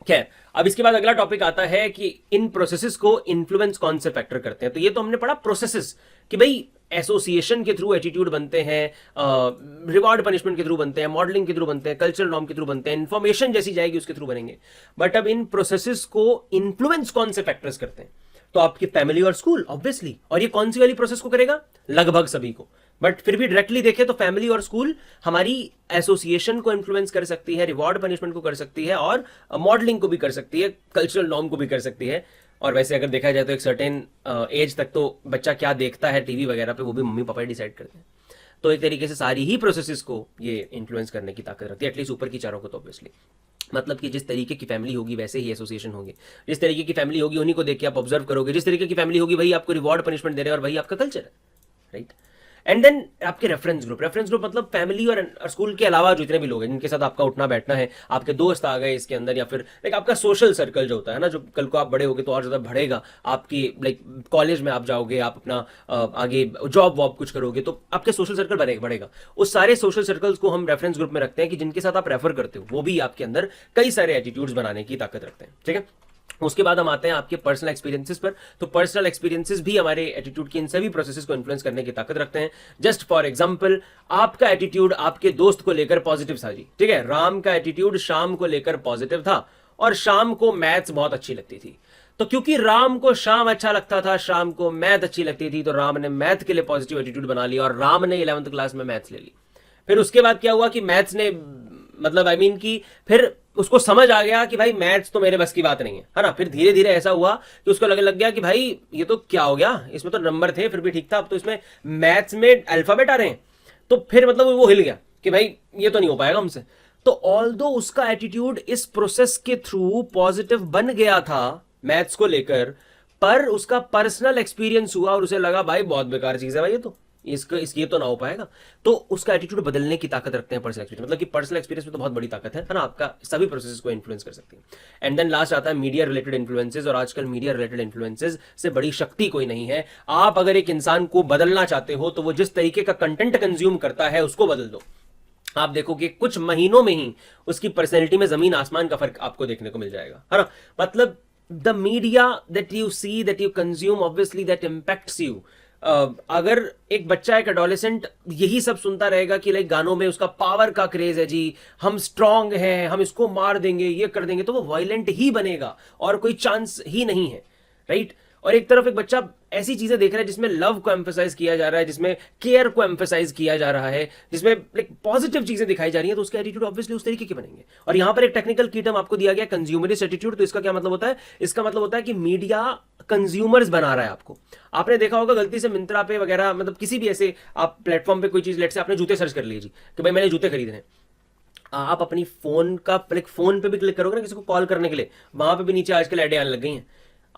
खैर, अब इसके बाद अगला टॉपिक आता है कि इन प्रोसेसेस को इन्फ्लुएंस कौन से फैक्टर करते हैं। तो ये तो हमने पढ़ा प्रोसेसेस कि भाई एसोसिएशन के थ्रू एटीट्यूड बनते हैं, रिवॉर्ड पनिशमेंट के थ्रू बनते हैं, मॉडलिंग के थ्रू बनते हैं, कल्चरल नॉर्म के थ्रू बनते हैं, इन्फॉर्मेशन जैसी जाएगी उसके थ्रू बनेंगे। बट अब इन प्रोसेसेस को इन्फ्लुएंस कौन से फैक्टर्स करते हैं? तो आपकी फैमिली और स्कूल ऑब्वियसली। और ये कौन सी वाली प्रोसेस को करेगा? लगभग सभी को। बट फिर भी डायरेक्टली देखें तो फैमिली और स्कूल हमारी एसोसिएशन को इन्फ्लुएंस कर सकती है, रिवॉर्ड पनिशमेंट को कर सकती है, और मॉडलिंग को भी कर सकती है, कल्चरल नॉर्म को भी कर सकती है। और वैसे अगर देखा जाए तो एक सर्टेन एज तक तो बच्चा क्या देखता है टीवी वगैरह पे वो भी मम्मी पापा डिसाइड करते हैं। तो एक तरीके से सारी ही प्रोसेसेस को ये इन्फ्लुएंस करने की ताकत रखती है, एटलीस्ट ऊपर की चारों को तो ऑब्वियसली। मतलब कि जिस तरीके की फैमिली होगी वैसे ही एसोसिएशन होंगे, जिस तरीके की फैमिली होगी उन्हीं को देख के आप ऑब्जर्व करोगे, जिस तरीके की फैमिली होगी वही आपको रिवॉर्ड पनिशमेंट दे रहे हैं और वही आपका कल्चर है, राइट। एंड देन आपके रेफरेंस ग्रुप मतलब फैमिली और स्कूल के अलावा जो इतने भी लोग हैं जिनके साथ आपका उठना बैठना है, आपके दोस्त आ गए इसके अंदर, या फिर लाइक आपका सोशल सर्कल जो होता है ना, जो कल को आप बड़े होगे तो और ज्यादा बढ़ेगा। आपकी लाइक कॉलेज में आप जाओगे, आप अपना आगे जॉब वॉब कुछ करोगे तो आपके सोशल सर्कल बढ़ेगा। उस सारे सोशल सर्कल्स को हम रेफरेंस ग्रुप में रखते हैं कि जिनके साथ आप रेफर करते हो वो भी आपके अंदर कई सारे एटीट्यूड्स बनाने की ताकत रखते हैं, ठीक है। उसके बाद हम आते हैं आपके पर्सनल एक्सपीरियंसेस पर। तो पर्सनल एक्सपीरियंसेस भी हमारे एटीट्यूड की इन सभी प्रोसेसेस को इन्फ्लुएंस करने की ताकत रखते हैं। जस्ट फॉर एग्जांपल, आपका एटीट्यूड आपके दोस्त को लेकर पॉजिटिव था जी, ठीक है। राम का एटीट्यूड शाम को लेकर पॉजिटिव था और शाम को मैथ्स बहुत अच्छी लगती थी। तो क्योंकि राम को शाम अच्छा लगता था, शाम को मैथ अच्छी लगती थी, तो राम ने मैथ के लिए पॉजिटिव एटीट्यूड बना लिया और राम ने 11th क्लास में मैथ्स ले ली। फिर उसके बाद क्या हुआ कि मैथ्स ने मतलब आई मीन कि फिर उसको समझ आ गया कि भाई मैथ्स तो मेरे बस की बात नहीं है ना। फिर धीरे धीरे ऐसा हुआ कि उसको लगने लग गया कि भाई ये तो क्या हो गया, इसमें तो नंबर थे फिर भी ठीक था, अब तो इसमें मैथ्स में अल्फाबेट आ रहे हैं। तो फिर मतलब वो हिल गया कि भाई ये तो नहीं हो पाएगा हमसे। तो ऑल्दो उसका एटीट्यूड इस प्रोसेस के थ्रू पॉजिटिव बन गया था मैथ्स को लेकर, पर उसका पर्सनल एक्सपीरियंस हुआ और उसे लगा भाई बहुत बेकार चीज है भाई ये तो, इसके तो ना हो पाएगा। तो उसका एटीट्यूड बदलने की ताकत रखते हैं पर्सनल एक्सपीरियंस। मतलब कि पर्सनल एक्सपीरियंस में तो बहुत बड़ी ताकत है ना, आपका सभी प्रोसेसेस को इन्फ्लुएंस कर सकती है। एंड देन लास्ट आता है मीडिया रिलेटेड इन्फ्लुएंसेस। और आजकल मीडिया रिलेटेड इन्फ्लुएंसेस से बड़ी शक्ति कोई नहीं है। आप अगर एक इंसान को बदलना चाहते हो तो वो जिस तरीके का कंटेंट कंज्यूम करता है उसको बदल दो। आप देखोगे कुछ महीनों में ही उसकी पर्सनैलिटी में जमीन आसमान का फर्क आपको देखने को मिल जाएगा, है ना। मतलब the media that you see, that you consume, obviously that impacts you. अगर एक बच्चा, एक एडोलेसेंट यही सब सुनता रहेगा कि लाइक गानों में उसका पावर का क्रेज है जी, हम स्ट्रांग हैं, हम इसको मार देंगे, ये कर देंगे, तो वो वायलेंट ही बनेगा और कोई चांस ही नहीं है, राइट। और एक तरफ एक बच्चा ऐसी चीजें देख रहा है जिसमें लव को एम्फेसाइज किया जा रहा है, जिसमें केयर को एम्फेसाइज किया जा रहा है, जिसमें लाइक पॉजिटिव चीजें दिखाई जा रही हैं, तो उसके एटीट्यूड ऑब्वियसली उस तरीके के बनेंगे। और यहां पर एक टेक्निकल की टर्म आपको दिया गया, कंज्यूमरिस्ट एटीट्यूड। तो इसका क्या मतलब होता है? इसका मतलब होता है कि मीडिया कंज्यूमर्स बना रहा है आपको। आपने देखा होगा गलती से मिंत्रा पे वगैरह, मतलब किसी भी ऐसे आप प्लेटफॉर्म पे कोई चीज, लेट से आपने जूते सर्च कर लीजिए कि भाई मैंने जूते खरीदने हैं, आप अपनी फोन का फोन पे भी क्लिक करोगे ना किसी को कॉल करने के लिए, वहां पे भी नीचे आजकल ऐड आने लग गई हैं।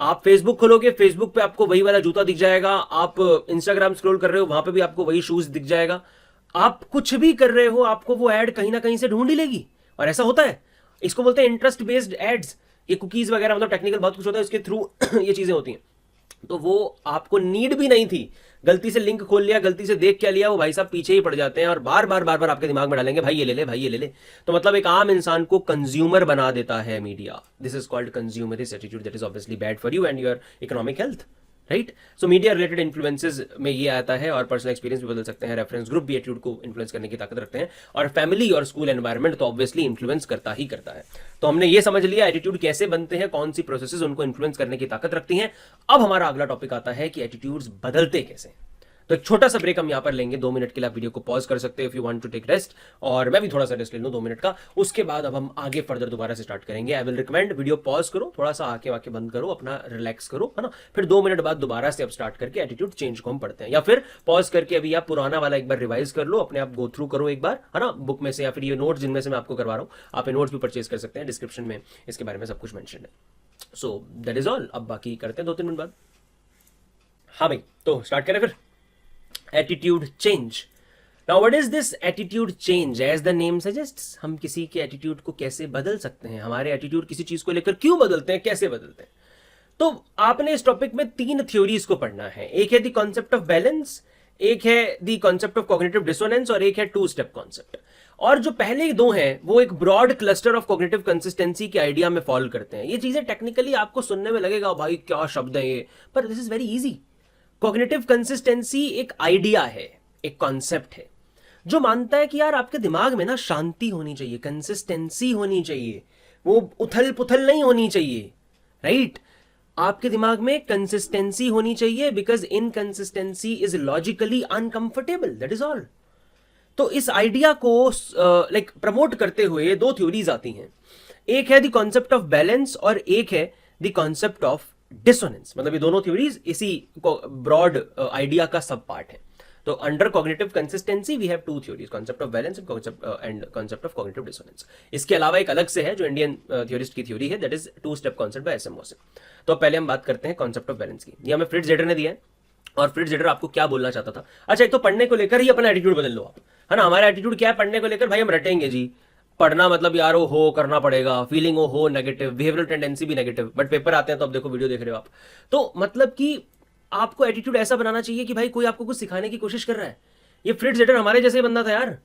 आप फेसबुक खोलोगे, फेसबुक पे आपको वही वाला जूता दिख जाएगा। आप इंस्टाग्राम स्क्रॉल कर रहे हो, वहां पे भी आपको वही शूज दिख जाएगा। आप कुछ भी कर रहे हो आपको वो ऐड कहीं ना कहीं से ढूंढ ही लेगी। और ऐसा होता है, इसको बोलते हैं इंटरेस्ट बेस्ड एड्स। ये कुकीज वगैरह, मतलब टेक्निकल बहुत कुछ होता है, इसके थ्रू ये चीजें होती हैं। तो वो आपको नीड भी नहीं थी, गलती से लिंक खोल लिया, गलती से देख क्या लिया, वो भाई साहब पीछे ही पड़ जाते हैं और बार बार आपके दिमाग में डालेंगे भाई ये ले ले, भाई ये ले ले। तो मतलब एक आम इंसान को कंज्यूमर बना देता है media. This is called consumerist attitude, that is obviously bad for you and your economic health, right. So media related influences में ये आता है। और पर्सनल एक्सपीरियंस भी बदल सकते हैं, रेफरेंस ग्रुप भी एटीट्यूड को इन्फ्लुएंस करने की ताकत रखते हैं, और फैमिली और स्कूल एनवायरनमेंट तो ऑब्वियसली इन्फ्लुएंस करता ही करता है। तो हमने ये समझ लिया एटीट्यूड कैसे बनते हैं, कौन सी प्रोसेसेस उनको इन्फ्लुएंस करने की ताकत रखती हैं। अब हमारा अगला टॉपिक आता है कि एटीट्यूड्स बदलते कैसे। तो एक छोटा सा ब्रेक हम यहाँ पर लेंगे, 2 मिनट के लिए आप वीडियो को पॉज कर सकते हो if you want to take rest, और मैं भी थोड़ा सा रेस्ट ले लूँ 2 मिनट का। उसके बाद अब हम आगे फर्दर दोबारा से स्टार्ट करेंगे। I will recommend video pause करो, थोड़ा सा आके वाके बंद करो, अपना रिलैक्स करो, है ना, फिर 2 मिनट बाद दोबारा से अब स्टार्ट करके एटीट्यूड चेंज को हम पढ़ते हैं, या फिर पॉज करके अभी आप पुराना वाला एक बार रिवाइज कर लो, अपने आप गो थ्रू करो एक बार, है ना, बुक में से, या फिर ये नोट्स जिनमें से मैं आपको करवा रहा हूँ, आप ये नोट्स भी परचेज कर सकते हैं, डिस्क्रिप्शन में इसके बारे में सब कुछ मेंशन है। So that is all. अब बाकी करते हैं 2-3 मिनट बाद। हाँ भाई, तो स्टार्ट करें फिर। Attitude change. Now what is this attitude change? As the name suggests, हम किसी के एटीट्यूड को कैसे बदल सकते हैं, हमारे एटीट्यूड किसी चीज को लेकर क्यों बदलते हैं, कैसे बदलते हैं। तो आपने इस टॉपिक में 3 थ्योरीज को पढ़ना है। एक है द कॉन्सेप्ट ऑफ बैलेंस, एक है the concept of cognitive dissonance, और एक है 2 स्टेप कॉन्सेप्ट। और जो पहले 2 हैं वो एक broad cluster of cognitive consistency के आइडिया में फॉलो करते हैं। ये चीजें टेक्निकली आपको सुनने में लगेगा भाई क्या शब्द है ये, पर this is very easy. Cognitive consistency एक आइडिया है, एक कॉन्सेप्ट है जो मानता है कि यार आपके दिमाग में ना शांति होनी चाहिए, कंसिस्टेंसी होनी चाहिए, वो उथल पुथल नहीं होनी चाहिए, राइट? आपके दिमाग में कंसिस्टेंसी होनी चाहिए, because inconsistency is logically uncomfortable, that is all. तो इस आइडिया को लाइक प्रमोट करते हुए 2 थ्योरीज आती हैं। एक है द कॉन्सेप्ट ऑफ बैलेंस और एक है द कॉन्सेप्ट ऑफ डिसोनेंस। मतलब ये दोनों थ्योरीज इसी ब्रॉड आइडिया का सब पार्ट है। तो under cognitive consistency we have 2 theories, concept of balance and concept of cognitive dissonance. इसके अलावा एक अलग से है जो इंडियन थ्योरिस्ट की थ्योरी है, that is 2 step concept by S M Mohsin. तो पहले हम बात करते हैं कॉन्सेप्ट ऑफ बैलेंस की। ये हमें फ्रिट्ज जेडर ने दिया है, और फ्रिट्ज जेडर आपको क्या बोलना चाहता था। अच्छा, एक तो पढ़ने को लेकर ही अपना एटीट्यूड बदल लो आप, है ना। हमारा एटीट्यूड क्या है पढ़ने को लेकर, भाई हम रटेंगे जी, पढ़ना मतलब यार वो हो करना पड़ेगा, फीलिंग हो नेगेटिव, बिहेवियरल टेंडेंसी भी नेगेटिव, बट पेपर आते हैं तो अब देखो वीडियो देख रहे हो आप। तो मतलब कि आपको एटीट्यूड ऐसा बनाना चाहिए कि भाई कोई आपको कुछ सिखाने की कोशिश कर रहा है। ये फ्रिट्ज जेडर हमारे जैसे बंदा था यार,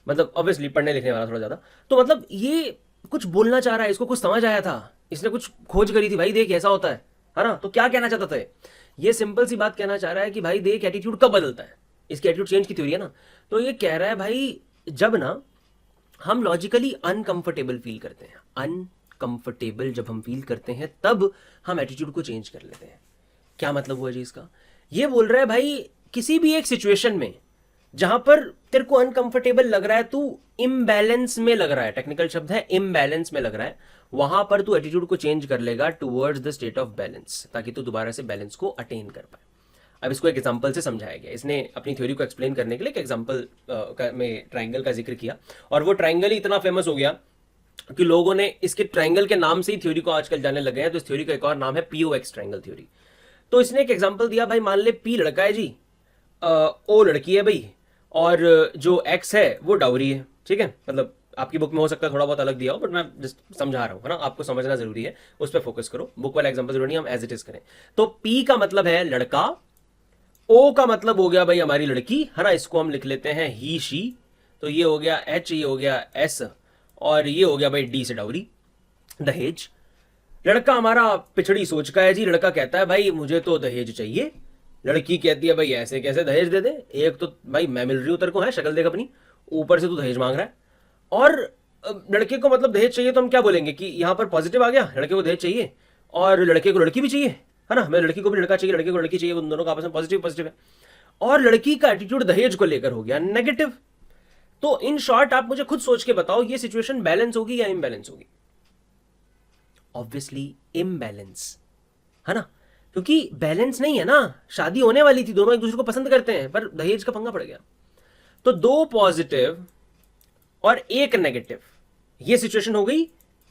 मतलब ऑब्वियसली पढ़ने लिखने वाला थोड़ा ज्यादा, तो मतलब ये कुछ बोलना चाह रहा है, इसको कुछ समझ आया था, इसने कुछ खोज करी थी, भाई देख ऐसा होता है ना। तो क्या कहना चाहता था ये सिंपल सी बात कहना चाह रहा है कि भाई देख एटीट्यूड कब बदलता है, इसकी एटीट्यूड चेंज की थ्योरी है ना। तो ये कह रहा है भाई जब ना हम लॉजिकली अनकंफर्टेबल फील करते हैं, अनकंफर्टेबल जब हम फील करते हैं तब हम एटीट्यूड को चेंज कर लेते हैं। क्या मतलब हुआ जी इसका? ये बोल रहा है भाई किसी भी एक सिचुएशन में जहां पर तेरे को अनकंफर्टेबल लग रहा है, तू इम्बैलेंस में लग रहा है, टेक्निकल शब्द है इम्बैलेंस में लग रहा है, वहां पर तू एटीट्यूड को चेंज कर लेगा towards the state of balance, ताकि तू दोबारा से बैलेंस को अटेन कर पाए। अब इसको एक एग्जांपल से समझाया गया। इसने अपनी थ्योरी को एक्सप्लेन करने के लिए एक एग्जांपल में ट्रायंगल का जिक्र किया, और वो ट्रायंगल ही इतना फेमस हो गया कि लोगों ने इसके ट्रायंगल के नाम से ही थ्योरी को आजकल जाने लगे हैं। तो इस थ्योरी का एक और नाम है POX ट्रायंगल थ्योरी। तो इसने एक एग्जांपल दिया, भाई मान ले P लड़का है जी, O लड़की है भाई, और जो X है वो डाउरी है, ठीक है। मतलब आपकी बुक में हो सकता है थोड़ा बहुत अलग दिया हो, बट मैं जस्ट समझा रहा हूँ, है ना, आपको समझना जरूरी है, उस पर फोकस करो, बुक वाला एग्जांपल जरूरी नहीं, हम एज इट इज करें। तो P का मतलब है लड़का, O का मतलब हो गया भाई हमारी लड़की, है ना, इसको हम लिख लेते हैं ही शी। तो ये हो गया H, ये हो गया S, और ये हो गया भाई D से डाउरी, दहेज। लड़का हमारा पिछड़ी सोच का है जी, लड़का कहता है भाई मुझे तो दहेज चाहिए, लड़की कहती है भाई ऐसे कैसे दहेज दे दे, एक तो भाई मैं मिल रही हूं तेरे को, है शक्ल देख अपनी, ऊपर से तू दहेज मांग रहा है। और लड़के को मतलब दहेज चाहिए, तो हम क्या बोलेंगे कि यहां पर पॉजिटिव आ गया, लड़के को दहेज चाहिए और लड़के को लड़की भी चाहिए, है ना, मैं लड़की को भी लड़का चाहिए, लड़के को लड़की चाहिए, उन दोनों का आपस में पॉजिटिव पॉजिटिव है। और लड़की का एटीट्यूड दहेज को लेकर हो गया नेगेटिव। तो इन शॉर्ट आप मुझे खुद सोच के बताओ ये सिचुएशन बैलेंस होगी या इम्बैलेंस होगी? ऑब्वियसली इम्बैलेंस, है ना, क्योंकि बैलेंस नहीं है ना, शादी होने वाली थी, दोनों एक दूसरे को पसंद करते हैं, पर दहेज का पंगा पड़ गया। तो 2 पॉजिटिव और 1 नेगेटिव, ये सिचुएशन हो गई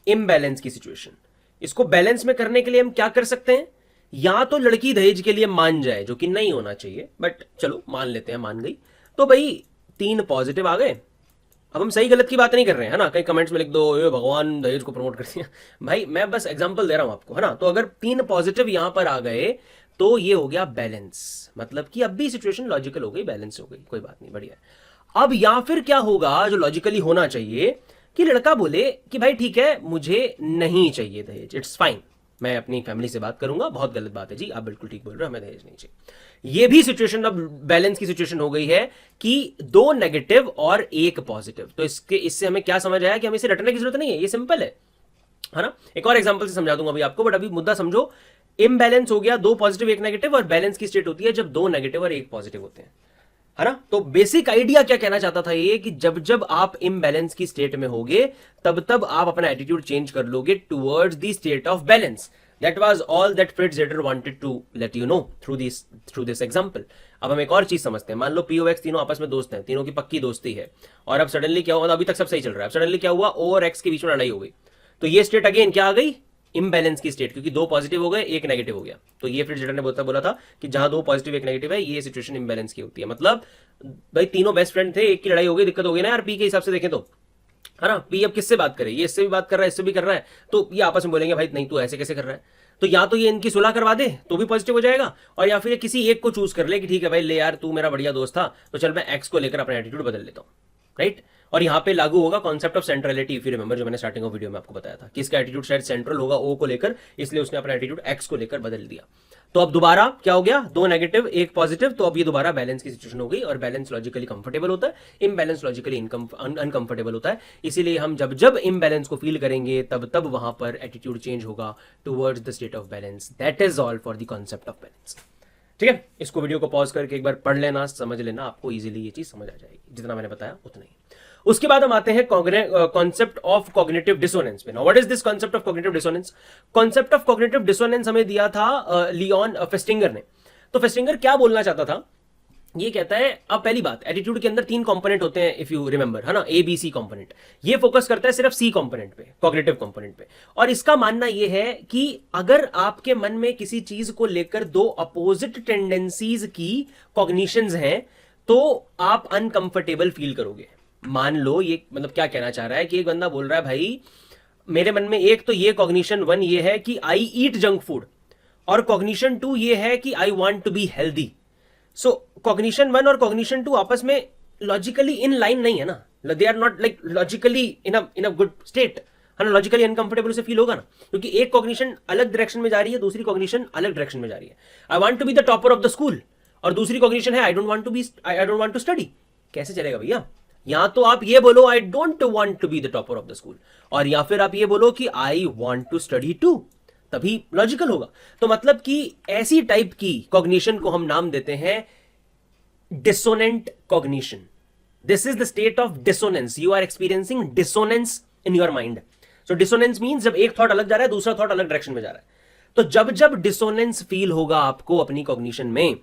इम्बैलेंस की सिचुएशन। इसको बैलेंस में करने के लिए हम क्या कर सकते हैं, या तो लड़की दहेज के लिए मान जाए, जो कि नहीं होना चाहिए, बट चलो मान लेते हैं, मान गई, तो भाई 3 पॉजिटिव आ गए। अब हम सही गलत की बात नहीं कर रहे हैं, है ना, कहीं कमेंट्स में लिख दो ये भगवान दहेज को प्रमोट कर दिया, भाई मैं बस एग्जांपल दे रहा हूं आपको, है ना। तो अगर 3 पॉजिटिव यहां पर आ गए तो ये हो गया बैलेंस, मतलब कि अब भी सिचुएशन लॉजिकल हो गई, बैलेंस हो गई, कोई बात नहीं, बढ़िया। अब या फिर क्या होगा जो लॉजिकली होना चाहिए कि लड़का बोले कि भाई ठीक है मुझे नहीं चाहिए दहेज, इट्स फाइन, मैं अपनी फैमिली से बात करूंगा, बहुत गलत बात है जी, आप बिल्कुल ठीक बोल रहे हो, हमें दहेज नहीं चाहिए। ये भी सिचुएशन अब बैलेंस की सिचुएशन हो गई है कि 2 नेगेटिव और 1 पॉजिटिव। तो इससे हमें क्या समझ आया कि हमें इसे रटने की जरूरत नहीं है, ये सिंपल है ना। एक और एग्जांपल से समझा दूंगा अभी आपको, बट अभी मुद्दा समझो। इम्बैलेंस हो गया, 2 पॉजिटिव 1 नेगेटिव, और बैलेंस की स्टेट होती है जब 2 नेगेटिव और 1 पॉजिटिव होते हैं, है ना। तो बेसिक आइडिया क्या कहना चाहता था ये, कि जब जब आप इम्बैलेंस की स्टेट में होगे तब तब आप अपना एटीट्यूड चेंज कर लोगे towards the state of balance. That was all that Fritz Heider wanted to let you know through this example. अब हम एक और चीज समझते हैं। मान लो पी और एक्स तीनों आपस में दोस्त हैं, तीनों की पक्की दोस्ती है, और अब सडनली क्या हुआ, अभी तक सब सही चल रहा है, अब सडनली क्या हुआ, ओ और एक्स के बीच में लड़ाई हो गई। तो ये स्टेट अगेन क्या आ गई, इम्बैलेंस की स्टेट, क्योंकि 2 पॉजिटिव हो गए 1 नेगेटिव हो गया। तो ये फ्रिट्जेटर ने बोला था कि जहां 2 पॉजिटिव 1 नेगेटिव है, ये सिचुएशन इम्बैलेंस की होती है। मतलब भाई तीनों बेस्ट फ्रेंड थे, एक की लड़ाई हो गई, दिक्कत हो गई ना यार, पी के हिसाब से देखें तो, है ना। पी अब किससे बात करे, ये इससे भी बात कर रहा है, इससे भी कर रहा है, तो ये आपस में बोलेंगे भाई नहीं तू ऐसे कैसे कर रहा है, तो या तो ये इनकी सुलह करवा दे तो भी पॉजिटिव हो जाएगा, और या फिर ये किसी एक को चूज कर ले कि ठीक है भाई ले यार तू मेरा बढ़िया दोस्त था, तो चल मैं एक्स को लेकर अपना एटीट्यूड बदल लेता हूं, राइट। और यहां पे लागू होगा concept of centrality, if you remember, जो मैंने स्टार्टिंग ऑफ वीडियो में आपको बताया था कि इसका एटीट्यूड शायद सेंट्रल होगा ओ को लेकर, इसलिए उसने अपना एटीट्यूड एक्स को लेकर बदल दिया। तो अब दोबारा क्या हो गया, 2 नेगेटिव 1 पॉजिटिव, तो अब ये दोबारा बैलेंस की सिचुएशन हो गई, और बैलेंस लॉजिकली कंफर्टेबल होता है, इम्बैलेंस लॉजिकली अनकंफर्टेबल होता है। इसीलिए हम जब जब इम्बैलेंस को फील करेंगे तब तब वहां पर एटीट्यूड चेंज होगा towards the state of balance. That is all for the concept of balance. ठीक है, इसको वीडियो को पॉज करके एक बार पढ़ लेना, समझ लेना, आपको इजीली ये चीज समझ आ जाएगी, जितना मैंने बताया उतना ही। उसके बाद हम आते हैं कॉन्सेप्ट ऑफ कॉग्निटिव डिसोनेंस पे। Now what is this concept of cognitive dissonance? Concept of cognitive dissonance हमें दिया था लियोन फेस्टिंगर ने। तो फेस्टिंगर क्या बोलना चाहता था, ये कहता है, अब पहली बात, एटीट्यूड के अंदर 3 कंपोनेंट होते हैं, इफ यू रिमेंबर, है ना, ए बी सी कंपोनेंट। ये फोकस करता है सिर्फ सी कंपोनेंट पे, कॉग्निटिव कंपोनेंट पे। और इसका मानना ये है कि अगर आपके मन में किसी चीज को लेकर 2 अपोजिट टेंडेंसीज की कॉग्निशंस हैं तो आप अनकंफर्टेबल फील करोगे। मान लो ये मतलब क्या कहना चाह रहा है कि एक बंदा बोल रहा है भाई मेरे मन में एक तो ये कॉग्निशन 1 ये है कि आई ईट जंक फूड, और कॉग्निशन 2 ये है कि I want to be healthy. So cognition 1 और कॉग्निशन 2 आपस में लॉजिकली इन लाइन नहीं है ना, they are not like logically in a good state, है ना। लॉजिकली अनकंफर्टेबल उसे फील होगा ना, क्योंकि एक कॉग्निशन अलग डायरेक्शन में जा रही है, दूसरी कॉग्निशन अलग डायरेक्शन में जा रही है। I want to be the topper of the school, और दूसरी कॉग्निशन है I don't want to study. कैसे चलेगा भैया? या तो आप ये बोलो I don't want to be the topper of the school, और या फिर आप ये बोलो कि I want to study too, तभी लॉजिकल होगा। तो मतलब कि ऐसी टाइप की कॉग्निशन को हम नाम देते हैं dissonant cognition. This is the state of dissonance, you are experiencing dissonance in your mind. So dissonance means जब एक थॉट अलग जा रहा है, दूसरा थॉट अलग डायरेक्शन में जा रहा है। तो जब जब डिसोनेंस फील होगा आपको अपनी कॉग्निशन में,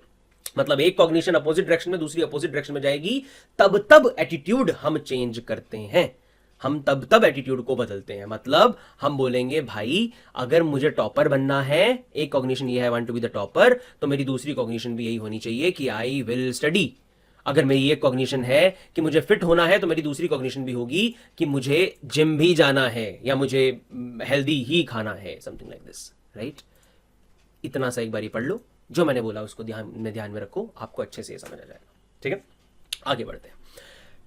मतलब एक कॉग्निशन अपोजिट डायरेक्शन में, दूसरी अपोजिट डायरेक्शन में जाएगी, तब तब एटीट्यूड हम चेंज करते हैं, हम तब तब एटीट्यूड को बदलते हैं। मतलब हम बोलेंगे भाई अगर मुझे टॉपर बनना है, एक कॉग्निशन ये है I want to be the topper, तो मेरी दूसरी कॉग्निशन भी यही होनी चाहिए कि आई विल स्टडी। अगर मेरी एक कॉग्निशन है कि मुझे फिट होना है, तो मेरी दूसरी कॉग्निशन भी होगी कि मुझे जिम भी जाना है या मुझे हेल्दी ही खाना है, समथिंग लाइक दिस, राइट। इतना सा एक बार पढ़ लो, जो मैंने बोला उसको ध्यान में रखो, आपको अच्छे से समझ आ जाएगा। ठीक है, आगे बढ़ते हैं।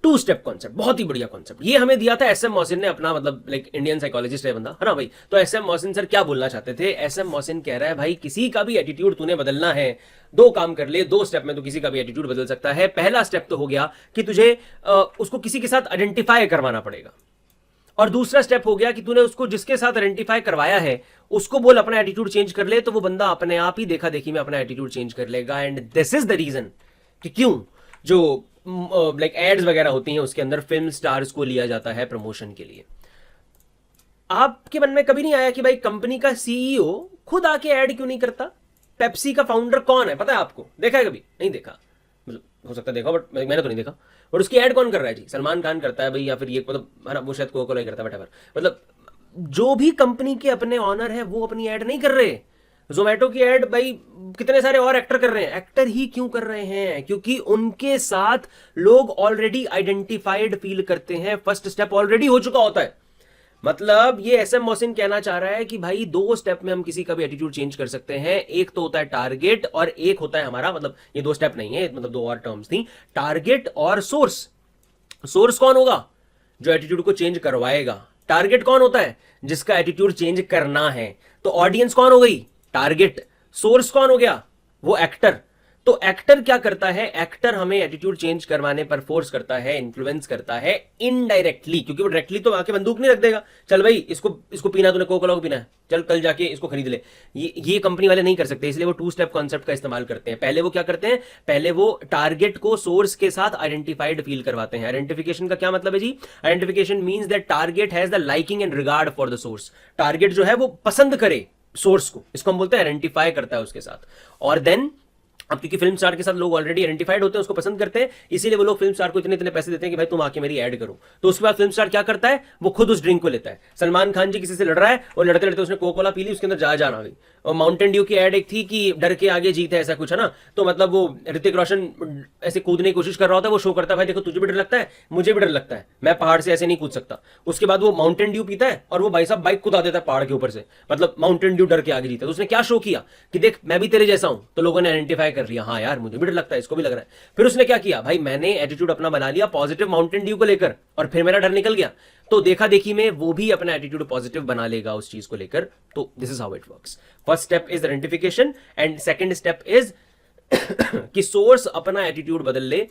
2 स्टेप कॉन्सेप्ट, बहुत ही बढ़िया कॉन्सेप्ट, ये हमें दिया था एसएम मोहसिन ने, अपना मतलब लाइक इंडियन साइकोलॉजिस्ट है बंदा, है ना भाई। तो एसएम मोहसिन सर क्या बोलना चाहते थे? एसएम मोहसिन कह रहा है भाई किसी का भी एटीट्यूड तूने बदलना है, 2 काम कर ले, 2 स्टेप में तो किसी का भी एटीट्यूड बदल सकता है। पहला स्टेप तो हो गया कि तुझे उसको किसी के साथ आइडेंटिफाई करवाना पड़ेगा, और दूसरा स्टेप हो गया कि तूने उसको जिसके साथ आइडेंटिफाई करवाया है उसको बोल अपना एटीट्यूड चेंज कर ले, तो वो बंदा अपने आप ही देखा देखी में अपना एटीट्यूड चेंज कर लेगा। And this is the reason कि क्यों जो लाइक एड्स वगैरह होती हैं उसके अंदर फिल्म स्टार्स को लिया जाता है प्रमोशन के लिए। आपके मन में कभी नहीं आया कि भाई कंपनी का सीईओ खुद आके ऐड क्यों नहीं करता? पेप्सी का फाउंडर कौन है पता है आपको? देखा है कभी? नहीं देखा, मतलब हो सकता है देखा, बट मैंने तो नहीं देखा। और उसकी ऐड कौन कर रहा है जी? सलमान खान करता है भाई, या फिर ये मतलब वो शायद कोको कोला ही करता है, वटएवर। मतलब जो भी कंपनी के अपने ऑनर है वो अपनी ऐड नहीं कर रहे। जोमेटो की ऐड भाई कितने सारे और एक्टर कर रहे हैं। एक्टर ही क्यों कर रहे हैं? क्योंकि उनके साथ लोग ऑलरेडी आइडेंटिफाइड फील करते हैं, फर्स्ट स्टेप ऑलरेडी हो चुका होता है। मतलब ये एसएम मोहसिन कहना चाह रहा है कि भाई 2 स्टेप में हम किसी का भी एटीट्यूड चेंज कर सकते हैं। एक तो होता है टारगेट और एक होता है हमारा, मतलब ये 2 स्टेप नहीं है, मतलब 2 और टर्म्स थी, टारगेट और सोर्स। सोर्स कौन होगा? जो एटीट्यूड को चेंज करवाएगा। टारगेट कौन होता है? जिसका एटीट्यूड चेंज करना है। तो ऑडियंस कौन हो गई? टारगेट। सोर्स कौन हो गया? वो एक्टर। तो एक्टर क्या करता है, एक्टर हमें एटीट्यूड चेंज करवाने पर फोर्स करता है, इन्फ्लुएंस करता है इनडायरेक्टली, क्योंकि वो डायरेक्टली तो आके बंदूक नहीं रख देगा, चल भाई इसको पीना, तूने कोका कोला पीना है, चल कल जाके इसको खरीद ले। ये कंपनी वाले नहीं कर सकते, इसलिए वो टू स्टेप कॉन्सेप्ट का इस्तेमाल करते हैं। पहले वो क्या करते हैं, पहले वो टारगेट को सोर्स के साथ आइडेंटिफाइड फील करवाते हैं। आइडेंटिफिकेशन का क्या मतलब है जी? Identification means that target has the liking and regard for the source. Target जो है वो पसंद करे सोर्स को, इसको हम बोलते हैं आइडेंटिफाई करता है उसके साथ। और देन अब क्योंकि फिल्म स्टार के साथ लोग ऑलरेडी आइडेंटिफाइड होते हैं, उसको पसंद करते हैं, इसीलिए वो लोग फिल्म स्टार को इतने इतने पैसे देते हैं कि भाई तुम आके मेरी ऐड करो। तो उसके बाद फिल्म स्टार क्या करता है, वो खुद उस ड्रिंक को लेता है। सलमान खान जी किसी से लड़ रहा है और लड़ते लड़ते उसने कोका कोला पी ली, उसके अंदर जान आ गई। और माउंटेन ड्यू की ऐड एक थी कि डर के आगे जीत है, ऐसा कुछ है ना। तो मतलब वो ऋतिक रोशन ऐसे कूदने की कोशिश कर रहा होता है, वो शो करता है भाई देखो तुझे भी डर लगता है, मुझे भी डर लगता है, मैं पहाड़ से ऐसे नहीं कूद सकता। उसके बाद वो माउंटेन ड्यू पीता है और वो भाई साहब बाइक कूदा देता है पहाड़ के ऊपर से, मतलब माउंटेन ड्यू डर के आगे जीता है। तो उसने क्या शो किया कि देख मैं भी तेरे जैसा हूं, तो लोगों ने आइडेंटिफाई कर लिया, हाँ यार मुझे भी डर लगता है, इसको भी लग रहा है। फिर उसने क्या किया, भाई मैंने एटीट्यूड अपना बना लिया पॉजिटिव माउंटेन ड्यू को लेकर, और फिर मेरा डर निकल गया। तो देखा देखी में वो भी अपना एटीट्यूड पॉजिटिव बना लेगा उस चीज को लेकर। तो this is how it works. First step is identification and second step is कि सोर्स अपना एटीट्यूड बदल ले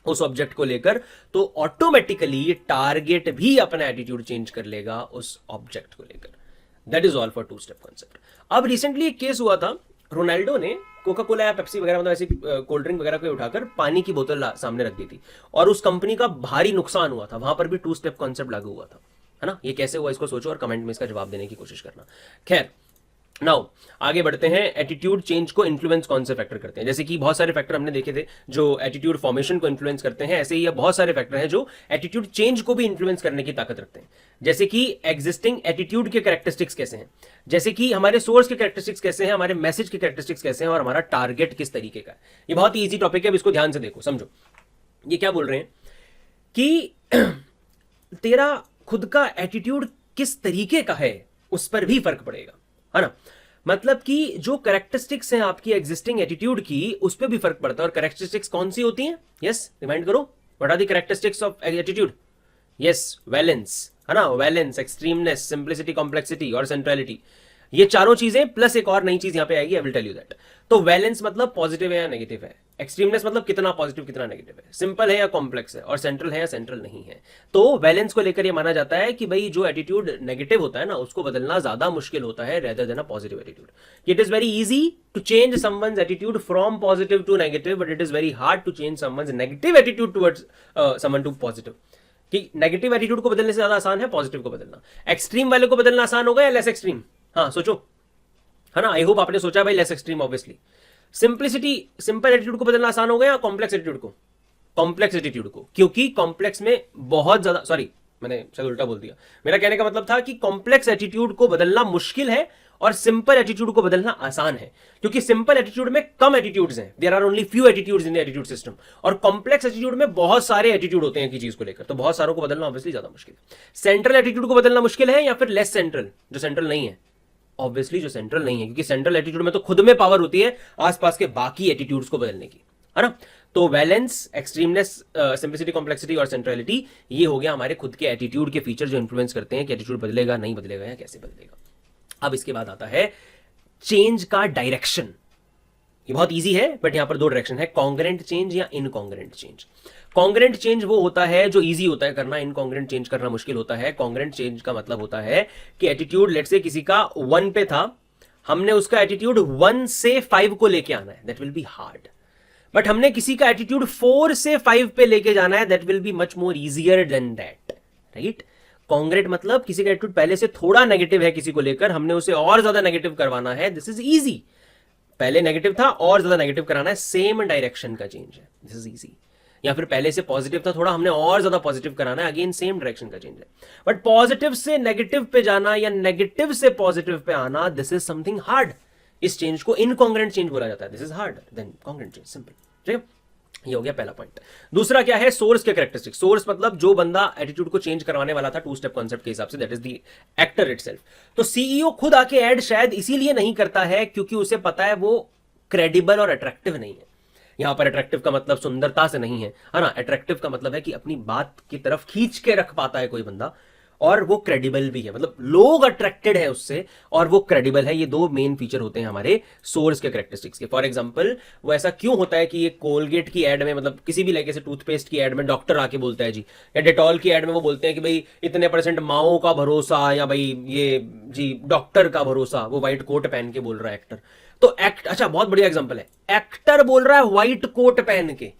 उस ऑब्जेक्ट को लेकर, तो ऑटोमेटिकली टारगेट भी अपना एटीट्यूड चेंज कर लेगा उस ऑब्जेक्ट को लेकर। That is all for two step concept. अब रिसेंटली एक केस हुआ था, रोनाल्डो ने कोका कोला या पेप्सी वगैरह मतलब ऐसी कोल्ड ड्रिंक वगैरह को उठाकर पानी की बोतल सामने रख दी थी, और उस कंपनी का भारी नुकसान हुआ था। वहां पर भी टू स्टेप कॉन्सेप्ट लागू हुआ था, है ना। ये कैसे हुआ इसको सोचो और कमेंट में इसका जवाब देने की कोशिश करना। खैर नाउ आगे बढ़ते हैं। एटीट्यूड चेंज को इन्फ्लुएंस कौन से फैक्टर करते हैं? जैसे कि बहुत सारे फैक्टर हमने देखे थे जो एटीट्यूड फॉर्मेशन को इन्फ्लुएंस करते हैं, ऐसे ही बहुत सारे फैक्टर हैं जो एटीट्यूड चेंज को भी इन्फ्लुएंस करने की ताकत रखते हैं। जैसे कि एग्जिस्टिंग एटीट्यूड के कैरेक्टरिस्टिक्स कैसे हैं, जैसे कि हमारे सोर्स के कैरेक्टरिस्टिक्स कैसे हैं, हमारे मैसेज के कैरेक्टरिस्टिक्स कैसे हैं, और हमारा टारगेट किस तरीके का है। ये बहुत ही ईजी टॉपिक है, अब इसको ध्यान से देखो समझो। ये क्या बोल रहे हैं कि तेरा खुद का एटीट्यूड किस तरीके का है उस पर भी फर्क पड़ेगा, है ना। मतलब कि जो कैरेक्टरिस्टिक्स हैं आपकी एग्जिस्टिंग एटीट्यूड की, उस पर भी फर्क पड़ता है। और कैरेक्टरिस्टिक्स कौन सी होती हैं? यस, रिमाइंड करो, what are the characteristics of attitude? Yes, valence, है ना। वैलेंस, एक्सट्रीमनेस, सिंप्लिसिटी, कॉम्प्लेक्सिटी और सेंट्रलिटी, ये चारों चीजें प्लस एक और नई चीज यहां पे आएगी, I will tell you that. तो वैलेंस मतलब पॉजिटिव है या नेगेटिव है, एक्सट्रीमनेस मतलब कितना पॉजिटिव कितना नेगेटिव है, सिंपल है या कॉम्प्लेक्स है, और सेंट्रल है या सेंट्रल नहीं है। तो वैलेंस को लेकर यह माना जाता है कि भाई जो एटीट्यूड नेगेटिव होता है ना, उसको बदलना ज्यादा मुश्किल होता है rather than a positive attitude. It is very easy to change someone's attitude from positive to negative, but it is very hard to change someone's negative attitude towards someone to positive. कि negative attitude को बदलने से ज्यादा आसान है positive को बदलना। Extreme वाले को बदलना आसान होगा या लेस एक्सट्रीम? हाँ सोचो, है ना। आई होप आपने सोचा भाई less extreme obviously. Simplicity, simple attitude को बदलना आसान होगा या कॉम्प्लेक्स एटीट्यूड को? कॉम्प्लेक्स एटीट्यूड को, क्योंकि कॉम्प्लेक्स में बहुत ज्यादा, सॉरी मैंने शायद उल्टा बोल दिया। मेरा कहने का मतलब था कि कॉम्प्लेक्स एटीट्यूड को बदलना मुश्किल है और सिंपल एटीट्यूड को बदलना आसान है, क्योंकि सिंपल एटीट्यूड में कम एटीट्यूड्स हैं, there are only few attitudes in the attitude system, और कॉम्प्लेक्स एटीट्यूड में बहुत सारे एटीट्यूड होते हैं की चीज को लेकर, तो बहुत सारों को बदलना ऑब्वियसली ज्यादा मुश्किल है। सेंट्रल एटीट्यूड को बदलना मुश्किल है या फिर लेस सेंट्रल, जो सेंट्रल नहीं है? ऑब्वियसली जो सेंट्रल नहीं है, क्योंकि सेंट्रल एटीट्यूड में तो खुद में पावर होती है आसपास के बाकी एटीट्यूड्स को बदलने की, है ना। तो वैलेंस, एक्सट्रीमनेस, सिंप्लिसिटी, कॉम्प्लेक्सिटी और सेंट्रलिटी, ये हो गया हमारे खुद के एटीट्यूड के फीचर जो इंफ्लुएंस करते हैं कि एटीट्यूड बदलेगा नहीं बदलेगा या कैसे बदलेगा। अब इसके बाद आता है चेंज का डायरेक्शन। ये बहुत इजी है, बट यहां पर दो डायरेक्शन है, कॉन्ग्रेंट चेंज या इनकॉन्ग्रेंट चेंज। कॉन्ग्रेंट चेंज वो होता है जो इजी होता है करना, इनकॉन्ग्रेंट चेंज करना मुश्किल होता है। कॉन्ग्रेंट चेंज का मतलब होता है कि एटीट्यूड लेट से किसी का 1 पे था, हमने उसका एटीट्यूड 1 से 5 को लेके आना है, that will B hard. But हमने किसी का एटीट्यूड 4 से 5 पे लेके जाना है, that will be much more easier than that, right. Congruent मतलब किसी का एटीट्यूड पहले से थोड़ा नेगेटिव है किसी को लेकर, हमने उसे और ज्यादा नेगेटिव करवाना है, दिस इज इजी। पहले नेगेटिव था और ज्यादा नेगेटिव कराना है, सेम डायरेक्शन का चेंज है, दिस इज इजी। या फिर पहले से पॉजिटिव था थोड़ा, हमने और ज्यादा पॉजिटिव कराना है, अगेन सेम डायरेक्शन का चेंज है। बट पॉजिटिव से नेगेटिव पे जाना या नेगेटिव से पॉजिटिव पे आना, दिस इज समथिंग हार्ड। इस चेंज को इनकॉन्ग्रेंट चेंज बोला जाता है, this is hard then congruent change, simple, ठीक है। ये हो गया पहला पॉइंट। दूसरा क्या है, सोर्स के कैरेक्टरिस्टिक। सोर्स मतलब जो बंदा एटीट्यूड को चेंज करवाने वाला था टू स्टेप कॉन्सेप्ट के हिसाब से, that is the actor itself. तो सीईओ खुद आके ऐड शायद इसीलिए नहीं करता है क्योंकि उसे पता है वो क्रेडिबल और अट्रैक्टिव नहीं है। यहां पर अट्रैक्टिव का मतलब सुंदरता से नहीं है, है ना। अट्रैक्टिव का मतलब है कि अपनी बात की तरफ खींच के रख पाता है कोई बंदा, और वो क्रेडिबल भी है, मतलब लोग अट्रैक्टेड है उससे और वो क्रेडिबल है। ये दो मेन फीचर होते हैं हमारे सोर्स के कैरेक्टरिस्टिक्स के। फॉर एग्जांपल वो ऐसा क्यों होता है कि ये कोलगेट की एड में, मतलब किसी भी लेके से टूथपेस्ट की एड में डॉक्टर आके बोलता है जी, या डेटॉल की एड में वो बोलते हैं कि भाई इतने % माओ का भरोसा, या भाई ये जी डॉक्टर का भरोसा, वो व्हाइट कोट पहन के बोल रहा है एक्टर। तो अच्छा बहुत बढ़िया एग्जांपल है, एक्टर बोल रहा है व्हाइट कोट पहन के,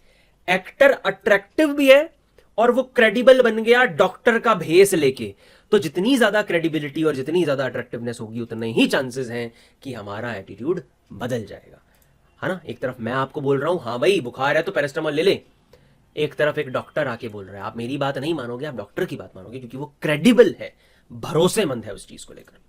एक्टर अट्रैक्टिव भी है और वो क्रेडिबल बन गया डॉक्टर का भेस लेके। तो जितनी ज्यादा क्रेडिबिलिटी और जितनी ज्यादा अट्रैक्टिवनेस होगी उतने ही चांसेस हैं कि हमारा एटीट्यूड बदल जाएगा, है ना। एक तरफ मैं आपको बोल रहा हूं हाँ भाई बुखार है तो पैरास्टामोल ले ले, एक तरफ एक डॉक्टर आके बोल रहा है, आप मेरी बात नहीं मानोगे, आप डॉक्टर की बात मानोगे, क्योंकि वो क्रेडिबल है, भरोसेमंद है उस चीज को लेकर।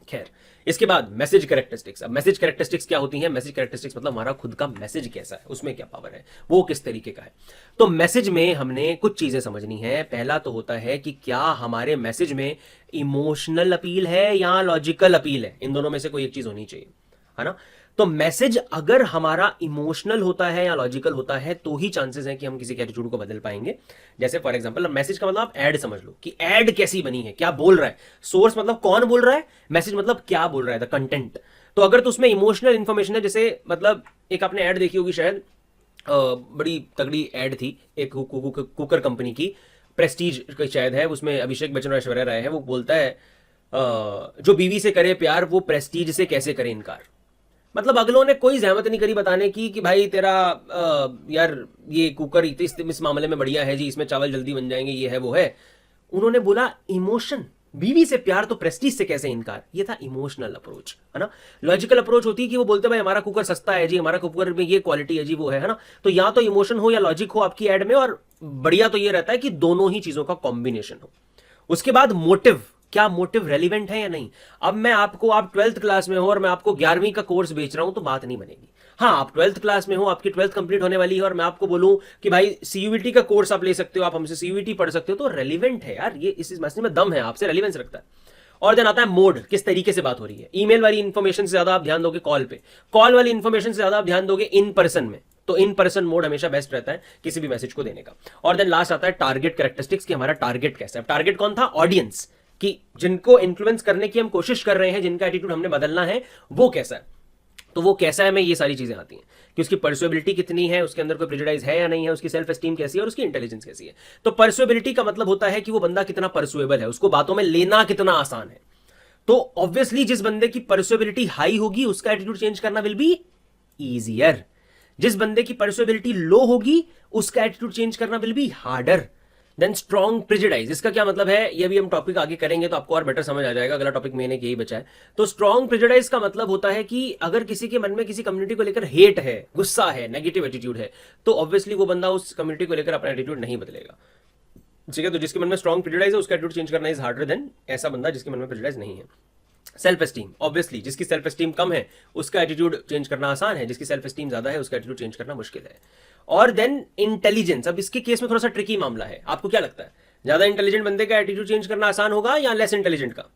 खैर, इसके बाद मैसेज कैरेक्टरिस्टिक्स। अब मैसेज कैरेक्टरिस्टिक्स क्या होती हैं? मैसेज कैरेक्टरिस्टिक्स मतलब हमारा खुद का मैसेज कैसा है, उसमें क्या पावर है, वो किस तरीके का है। तो मैसेज में हमने कुछ चीजें समझनी है। पहला तो होता है कि क्या हमारे मैसेज में इमोशनल अपील है या लॉजिकल अपील है, इन दोनों में से कोई एक चीज होनी चाहिए, है ना। तो मैसेज अगर हमारा इमोशनल होता है या लॉजिकल होता है तो ही चांसेस हैं कि हम किसी के एटीट्यूड को बदल पाएंगे। जैसे फॉर एग्जांपल मैसेज का मतलब आप ऐड समझ लो कि ऐड कैसी बनी है, क्या बोल रहा है, सोर्स मतलब कौन बोल रहा है, मैसेज मतलब क्या बोल रहा है, द कंटेंट। तो अगर तो उसमें इमोशनल इंफॉर्मेशन है, जैसे मतलब एक आपने ऐड देखी होगी शायद, बड़ी तगड़ी ऐड थी एक कुकर कंपनी की, प्रेस्टीज की शायद है, उसमें अभिषेक बच्चन और ऐश्वर्या राय है। वो बोलता है जो बीवी से करे प्यार वो प्रेस्टीज से कैसे करे इनकार। मतलब अगलों ने कोई जहमत नहीं करी बताने की कि भाई तेरा यार ये कुकर इस मामले में बढ़िया है जी, इसमें चावल जल्दी बन जाएंगे, ये है वो है। उन्होंने बोला इमोशन, बीवी से प्यार तो प्रेस्टीज से कैसे इनकार। ये था इमोशनल अप्रोच, है ना। लॉजिकल अप्रोच होती है कि वो बोलते भाई हमारा कुकर सस्ता है जी, हमारा कुकर में ये क्वालिटी है जी, वो है ना। तो या तो इमोशन हो या लॉजिक हो आपकी एड में, और बढ़िया तो ये रहता है कि दोनों ही चीजों का कॉम्बिनेशन हो। उसके बाद मोटिव, क्या मोटिव रेलिवेंट है या नहीं। अब मैं आपको, आप 12th क्लास में हो और मैं आपको 11वीं का कोर्स बेच रहा हूं तो बात नहीं बनेगी। हाँ, आप 12th क्लास में हो, आपकी 12th कंप्लीट होने वाली है और मैं आपको बोलूं कि भाई सीयूईटी का कोर्स आप ले सकते हो, आप हमसे सीयूईटी पढ़ सकते हो, तो रेलिवेंट है यार, ये इस मसले में दम है, आपसे रेलिवेंस रखता है। और देन आता है मोड, किस तरीके से बात हो रही है। ईमेल वाली इंफॉर्मेशन से ज्यादा आप ध्यान दोगे कॉल पे, कॉल वाली इंफॉर्मेशन से ज्यादा आप ध्यान दोगे इन पर्सन में। तो इन पर्सन मोड हमेशा बेस्ट रहता है किसी भी मैसेज को देने का। और देन लास्ट आता है टारगेट कैरेक्टरिस्टिक्स, कि हमारा टारगेट कैसा है। टारगेट कौन था? ऑडियंस, कि जिनको इन्फ्लुएंस करने की हम कोशिश कर रहे हैं, जिनका एटीट्यूड हमने बदलना है, वो कैसा है। तो वो कैसा है में ये सारी चीजें आती हैं कि उसकी पर्सुएबिलिटी कितनी है, उसके अंदर कोई प्रेजुडाइज है या नहीं है, उसकी सेल्फ एस्टीम कैसी है और उसकी इंटेलिजेंस कैसी है। तो पर्सुएबिलिटी का मतलब होता है कि वो बंदा कितना पर्सुएबल है, उसको बातों में लेना कितना आसान है। तो ऑब्वियसली जिस बंदे की पर्सुएबिलिटी हाई होगी उसका एटीट्यूड चेंज करना विल बी ईजियर। जिस बंदे की पर्सुएबिलिटी लो होगी उसका एटीट्यूड चेंज करना will be harder. Then strong prejudice, इसका क्या मतलब है, ये भी हम टॉपिक आगे करेंगे तो आपको और बेटर समझ आ जाएगा। अगला टॉपिक मैंने यही बचा है। तो स्ट्रॉन्ग प्रिजुडाइज का मतलब होता है कि अगर किसी के मन में किसी कम्युनिटी को लेकर हेट है, गुस्सा है, नेगेटिव एटीट्यूड है, तो ऑब्वियसली वो बंदा उस कम्युनिटी को लेकर अपना एटीट्यूड नहीं बदलेगा, ठीक है। तो जिसके मन में स्ट्रॉन्ग प्रिजुडाइज है उसका एटीट्यूड चेंज करना इज हार्डर देन ऐसा बंदा जिसके मन में प्रिजुडाइज नहीं है। सेल्फ एस्टीम, ऑब्वियसली जिसकी सेल्फ एस्टीम कम है उसका एटीट्यूड चेंज करना आसान है, जिसकी सेल्फ एस्टीम ज्यादा है उसका एटीट्यूड चेंज करना मुश्किल है। और देन इंटेलिजेंस, अब इसके केस में थोड़ा सा ट्रिकी मामला है। आपको क्या लगता है, ज्यादा इंटेलिजेंट बंदे का एटीट्यूड चेंज करना आसान होगा या लेस इंटेलिजेंट का?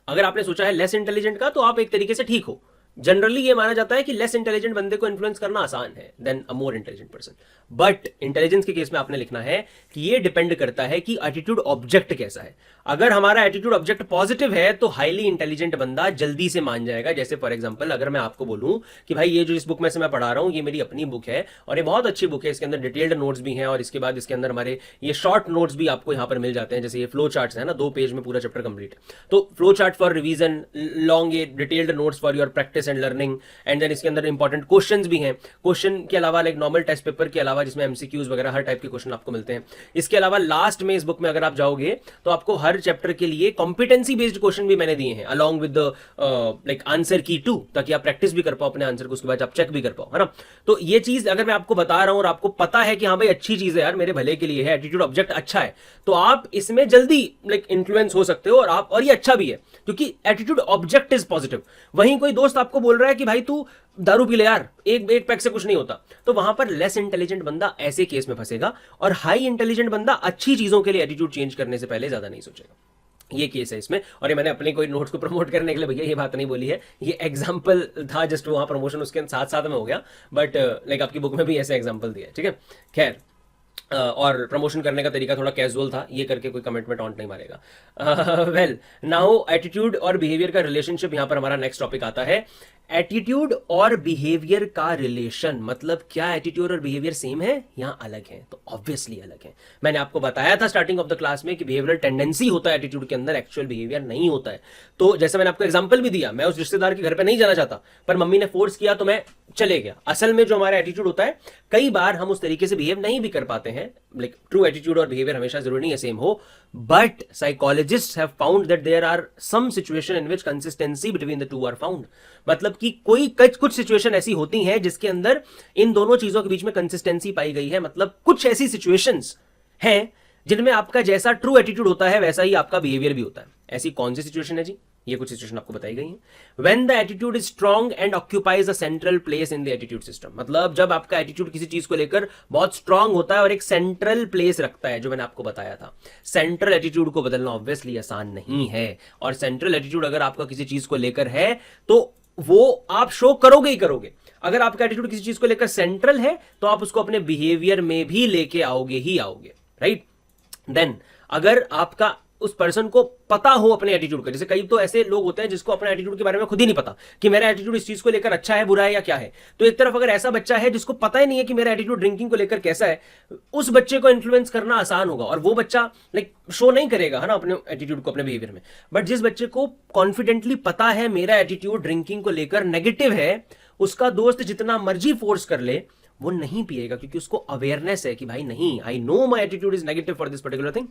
अगर आपने सोचा है लेस इंटेलिजेंट का तो आप एक तरीके से ठीक हो। जनरली ये माना जाता है कि लेस इंटेलिजेंट बंदे को इन्फ्लुएंस करना आसान है than a more intelligent person. But intelligence के केस में आपने लिखना है कि ये डिपेंड करता है कि एटीट्यूड ऑब्जेक्ट कैसा है। अगर हमारा एटीट्यूड ऑब्जेक्ट पॉजिटिव है तो हाईली इंटेलिजेंट बंदा जल्दी से मान जाएगा। जैसे फॉर एग्जांपल अगर मैं आपको बोलूं कि भाई ये जो इस बुक में से मैं पढ़ा रहा हूं ये मेरी अपनी बुक है और ये बहुत अच्छी बुक है, इसके अंदर डिटेल्ड नोट्स भी हैं और इसके बाद इसके अंदर हमारे ये शॉर्ट नोट्स भी आपको यहाँ पर मिल जाते हैं। जैसे ये फ्लो चार्ट्स है ना, 2 पेज में पूरा चैप्टर कंप्लीट। तो flow chart for revision, long ये detailed notes for your practice and learning, and then इसके अंदर इंपॉर्टेंट क्वेश्चंस भी हैं। क्वेश्चन के अलावा लाइक नॉर्मल टेस्ट पेपर के अलावा जिसमें एमसीक्यूज वगैरह हर टाइप के क्वेश्चन आपको मिलते हैं। इसके अलावा लास्ट में इस बुक में अगर आप जाओगे तो आपको हर चैप्टर के लिए कॉम्पिटेंसी बेस्ड क्वेश्चन भी मैंने दिए हैं अलॉन्ग विद लाइक आंसर की टू, ताकि आप प्रैक्टिस भी कर पाओ अपने आंसर को, उसके बाद आप चेक भी कर पाओ, है ना। तो ये चीज अगर मैं आपको बता रहा हूं और आपको पता है कि हाँ भाई अच्छी चीज है यार, मेरे भले के लिए है, एटीट्यूड ऑब्जेक्ट अच्छा है, तो आप इसमें जल्दी लाइक इन्फ्लुएंस हो सकते हो। और ये अच्छा भी है क्योंकि एटीट्यूड ऑब्जेक्ट इज पॉजिटिव। वहीं कोई दोस्त आपको बोल रहा है कि भाई तू दारू पी ले यार, एक पैक से कुछ नहीं होता, तो वहां पर लेस इंटेलिजेंट बंदा ऐसे केस में फंसेगा और हाई इंटेलिजेंट बंदा अच्छी चीजों के लिए एटीट्यूड चेंज करने से पहले ज्यादा नहीं सोचेगा। ये केस है इसमें। और ये मैंने अपने कोई नोट्स को प्रमोट करने के लिए भैया ये बात नहीं बोली है, ये एग्जांपल था, जस्ट वहां प्रमोशन उसके साथ साथ में हो गया, बट लाइक आपकी बुक में भी ऐसे एग्जांपल दिया है, ठीक है। खैर और प्रमोशन करने का तरीका थोड़ा कैजुअल था, ये करके कोई कमेंट में टॉन्ट नहीं मारेगा। वेल नाउ एटीट्यूड और बिहेवियर का रिलेशनशिप, यहां पर हमारा नेक्स्ट टॉपिक आता है। एटीट्यूड और बिहेवियर का रिलेशन, मतलब क्या एटीट्यूड और बिहेवियर सेम है या अलग है? तो ऑब्वियसली अलग है। मैंने आपको बताया था स्टार्टिंग ऑफ द क्लास में कि बिहेवियरल टेंडेंसी होता है एटीट्यूड के अंदर, एक्चुअल बिहेवियर नहीं होता है। तो जैसे मैंने आपको एग्जांपल भी दिया, मैं उस रिश्तेदार के घर पे नहीं जाना चाहता पर मम्मी ने फोर्स किया तो मैं चले गया। असल में जो हमारा एटीट्यूड होता है, कई बार हम उस तरीके से बिहेव नहीं भी कर पाते हैं। लाइक ट्रू एटीट्यूड और बिहेवियर हमेशा जरूरी नहीं है सेम हो, but psychologists have found that there are some situation in which consistency between the two are found. मतलब कि कुछ सिचुएशन ऐसी होती हैं जिसके अंदर इन दोनों चीजों के बीच में कंसिस्टेंसी पाई गई है। मतलब कुछ ऐसी सिचुएशंस हैं जिनमें आपका जैसा ट्रू एटीट्यूड होता है वैसा ही आपका बिहेवियर भी होता है। ऐसी कौन सी सिचुएशन है जी? ये कुछ सिचुएशन आपको बताई गई है। When the attitude is strong and occupies a central place in the attitude system, मतलब जब आपका एटीट्यूड किसी चीज को लेकर बहुत स्ट्रांग होता है और एक सेंट्रल प्लेस रखता है, जो मैंने आपको बताया था। सेंट्रल एटीट्यूड को बदलना ऑब्वियसली आसान नहीं है, और सेंट्रल एटीट्यूड अगर आपका किसी चीज को लेकर है तो वो आप शो करोगे ही करोगे। अगर आपका एटीट्यूड किसी चीज को लेकर सेंट्रल है तो आप उसको अपने बिहेवियर में भी लेके आओगे ही आओगे, राइट? देन अगर आपका उस पर्सन को पता हो अपने एटीट्यूड का, जैसे कई तो ऐसे लोग होते हैं जिसको अपने एटीट्यूड के बारे में खुद ही नहीं पता कि मेरा एटीट्यूड इस चीज को लेकर अच्छा है, बुरा है या क्या है। तो एक तरफ अगर ऐसा बच्चा है जिसको पता ही नहीं है कि मेरा एटीट्यूड ड्रिंकिंग को लेकर कैसा है, उस बच्चे को इन्फ्लुएंस करना आसान होगा और वो बच्चा लाइक शो नहीं करेगा है ना अपने एटीट्यूड को अपने बिहेवियर में। बट जिस बच्चे को कॉन्फिडेंटली पता है मेरा एटीट्यूड ड्रिंकिंग को लेकर नेगेटिव है, उसका दोस्त जितना मर्जी फोर्स कर ले वो नहीं पिएगा, क्योंकि उसको अवेयरनेस है कि भाई नहीं, I know my attitude is negative for this particular thing.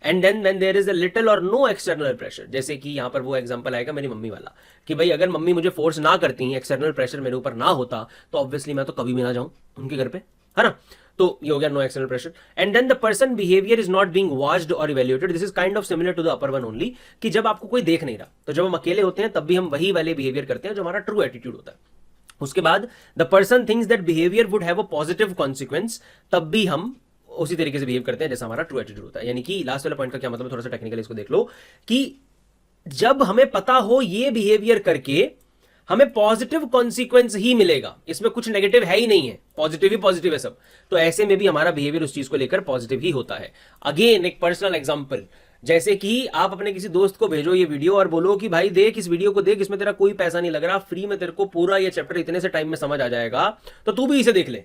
And then when there is a little और नो एक्सटर्नल प्रेशर, जैसे कि यहां पर वो एग्जांपल आएगा मेरी मम्मी वाला, कि भाई अगर मम्मी मुझे फोर्स ना करती, एक्सटर्नल प्रेशर मेरे ऊपर ना होता, तो ऑब्वियसली मैं तो कभी भी ना जाऊं उनके घर पे, है ना? तो ये हो गया no external pressure. And then the person behaviour is not being watched और evaluated. This is kind of similar to the upper one only, कि जब आपको कोई देख नहीं रहा तो जब हम अकेले होते हैं तब भी हम वही वाले बिहेवियर करते हैं जो हमारा ट्रू एटीट्यूड होता है। उसके बाद the person thinks that behaviour would have a positive consequence, तब भी हम उसी तरीके से बिहेव करते हैं जैसा हमारा ट्रू एटीट्यूड होता है। यानी कि लास्ट वाला पॉइंट का क्या मतलब, थोड़ा सा टेक्निकल इसको देख लो, कि जब हमें पता हो ये बिहेवियर करके हमें पॉजिटिव कॉन्सिक्वेंस ही मिलेगा, इसमें कुछ नेगेटिव है ही नहीं है, पॉजिटिव ही पॉजिटिव है सब, तो ऐसे में भी हमारा बिहेवियर उस चीज को लेकर पॉजिटिव ही होता है। अगेन एक पर्सनल एग्जांपल, जैसे कि आप अपने किसी दोस्त को भेजो ये वीडियो और बोलो कि भाई देख इस वीडियो को देख, इसमें तेरा कोई पैसा नहीं लग रहा, फ्री में तेरे को पूरा ये चैप्टर इतने से टाइम में समझ आ जाएगा, तो तू भी इसे देख ले।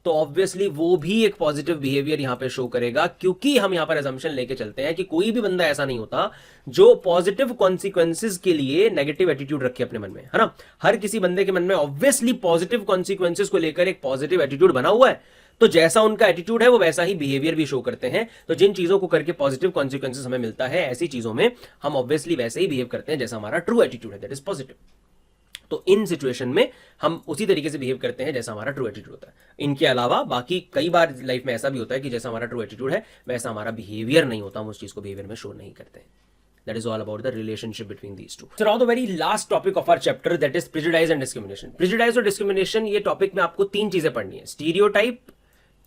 तो ऑब्वियसली वो भी एक पॉजिटिव बिहेवियर यहां पे शो करेगा, क्योंकि हम यहां पर असम्पशन लेके चलते हैं कि कोई भी बंदा ऐसा नहीं होता जो पॉजिटिव कॉन्सिक्वेंसेस के लिए नेगेटिव एटीट्यूड रखे अपने मन में, है ना? हर किसी बंदे के मन में ऑब्वियसली पॉजिटिव कॉन्सिक्वेंसेस को लेकर एक पॉजिटिव एटीट्यूड बना हुआ है, तो जैसा उनका एटीट्यूड है वो वैसा ही बिहेवियर भी शो करते हैं। तो जिन चीजों को करके पॉजिटिव कॉन्सिक्वेंसेस हमें मिलता है, ऐसी चीजों में हम ऑब्वियसली वैसे ही बिहेव करते हैं जैसा हमारा ट्रू एटीट्यूड है, दैट इज पॉजिटिव। तो इन सिचुएशन में हम उसी तरीके से बिहेव करते हैं जैसा हमारा ट्रू एटीट्यूड होता है। इनके अलावा बाकी कई बार लाइफ में ऐसा भी होता है कि जैसा हमारा ट्रू एटीट्यूड है वैसा हमारा बिहेवियर नहीं होता, हम उस चीज को बिहेवियर में शो नहीं करते हैं। That is all about the relationship between these two. So now the very last topic of our chapter, that is prejudice and discrimination. Prejudice और discrimination, ये टॉपिक में आपको तीन चीजें पढ़नी है, स्टीरियोटाइप,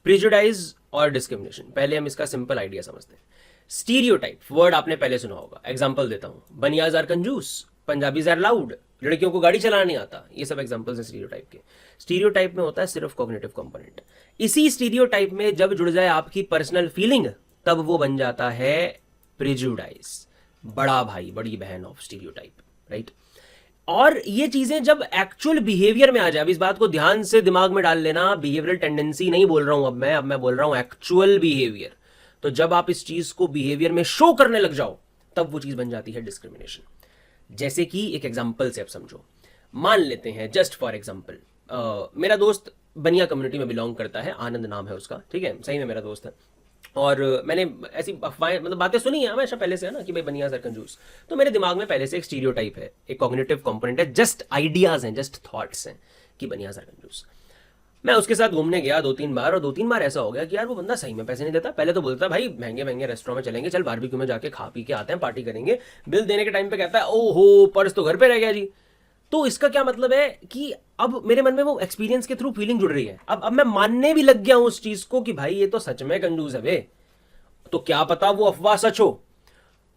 प्रिजुडाइज और डिस्क्रिमिनेशन। पहले हम इसका सिंपल आइडिया समझते हैं। स्टीरियोटाइप वर्ड आपने पहले सुना होगा, एग्जांपल देता हूं, बनियाज आर कंजूस, पंजाबीज आर लाउड, लड़कियों को गाड़ी चलाना नहीं आता, ये सब एग्जांपल्स हैं स्टीरियोटाइप के। स्टीरियोटाइप में होता है सिर्फ कॉग्निटिव कंपोनेंट। इसी स्टीरियोटाइप में जब जुड़ जाए आपकी पर्सनल फीलिंग, तब वो बन जाता है प्रिजुडाइज, बड़ा भाई बड़ी बहन ऑफ स्टीरियोटाइप, राइट? और ये चीजें जब एक्चुअल बिहेवियर में आ जाए, अब इस बात को ध्यान से दिमाग में डाल लेना, बिहेवियरल टेंडेंसी नहीं बोल रहा हूं अब मैं बोल रहा हूं एक्चुअल बिहेवियर। तो जब आप इस चीज को बिहेवियर में शो करने लग जाओ, तब वो चीज बन जाती है डिस्क्रिमिनेशन। जैसे कि एक एग्जांपल से आप समझो, मान लेते हैं जस्ट फॉर एग्जांपल, मेरा दोस्त बनिया कम्युनिटी में बिलोंग करता है, आनंद नाम है उसका, ठीक है, सही में मेरा दोस्त है। और मैंने ऐसी अफवाहें मतलब बातें सुनी है हमेशा पहले से, है ना, कि भाई बनियाज आर कंजूस। तो मेरे दिमाग में पहले से एक स्टीरियोटाइप है, एक कॉग्निटिव कंपोनेंट है, जस्ट आइडियाज हैं, जस्ट थॉट्स हैं कि बनियाज आर कंजूस। मैं उसके साथ घूमने गया 2-3 बार, और 2-3 बार ऐसा हो गया कि यार वो बंदा सही में पैसे नहीं देता। पहले तो बोलता भाई महंगे महंगे रेस्टोरेंट में चलेंगे, चल बारबेक्यू में जाके खा पी के आते हैं, पार्टी करेंगे। बिल देने के टाइम पे कहता है ओहो पर्स तो घर पे रह गया जी। तो इसका क्या मतलब है कि अब मेरे मन में वो एक्सपीरियंस के थ्रू फीलिंग जुड़ रही है। अब मैं मानने भी लग गया हूं उस चीज को कि भाई ये तो सच में कंजूस है बे, तो क्या पता वो अफवाह सच हो।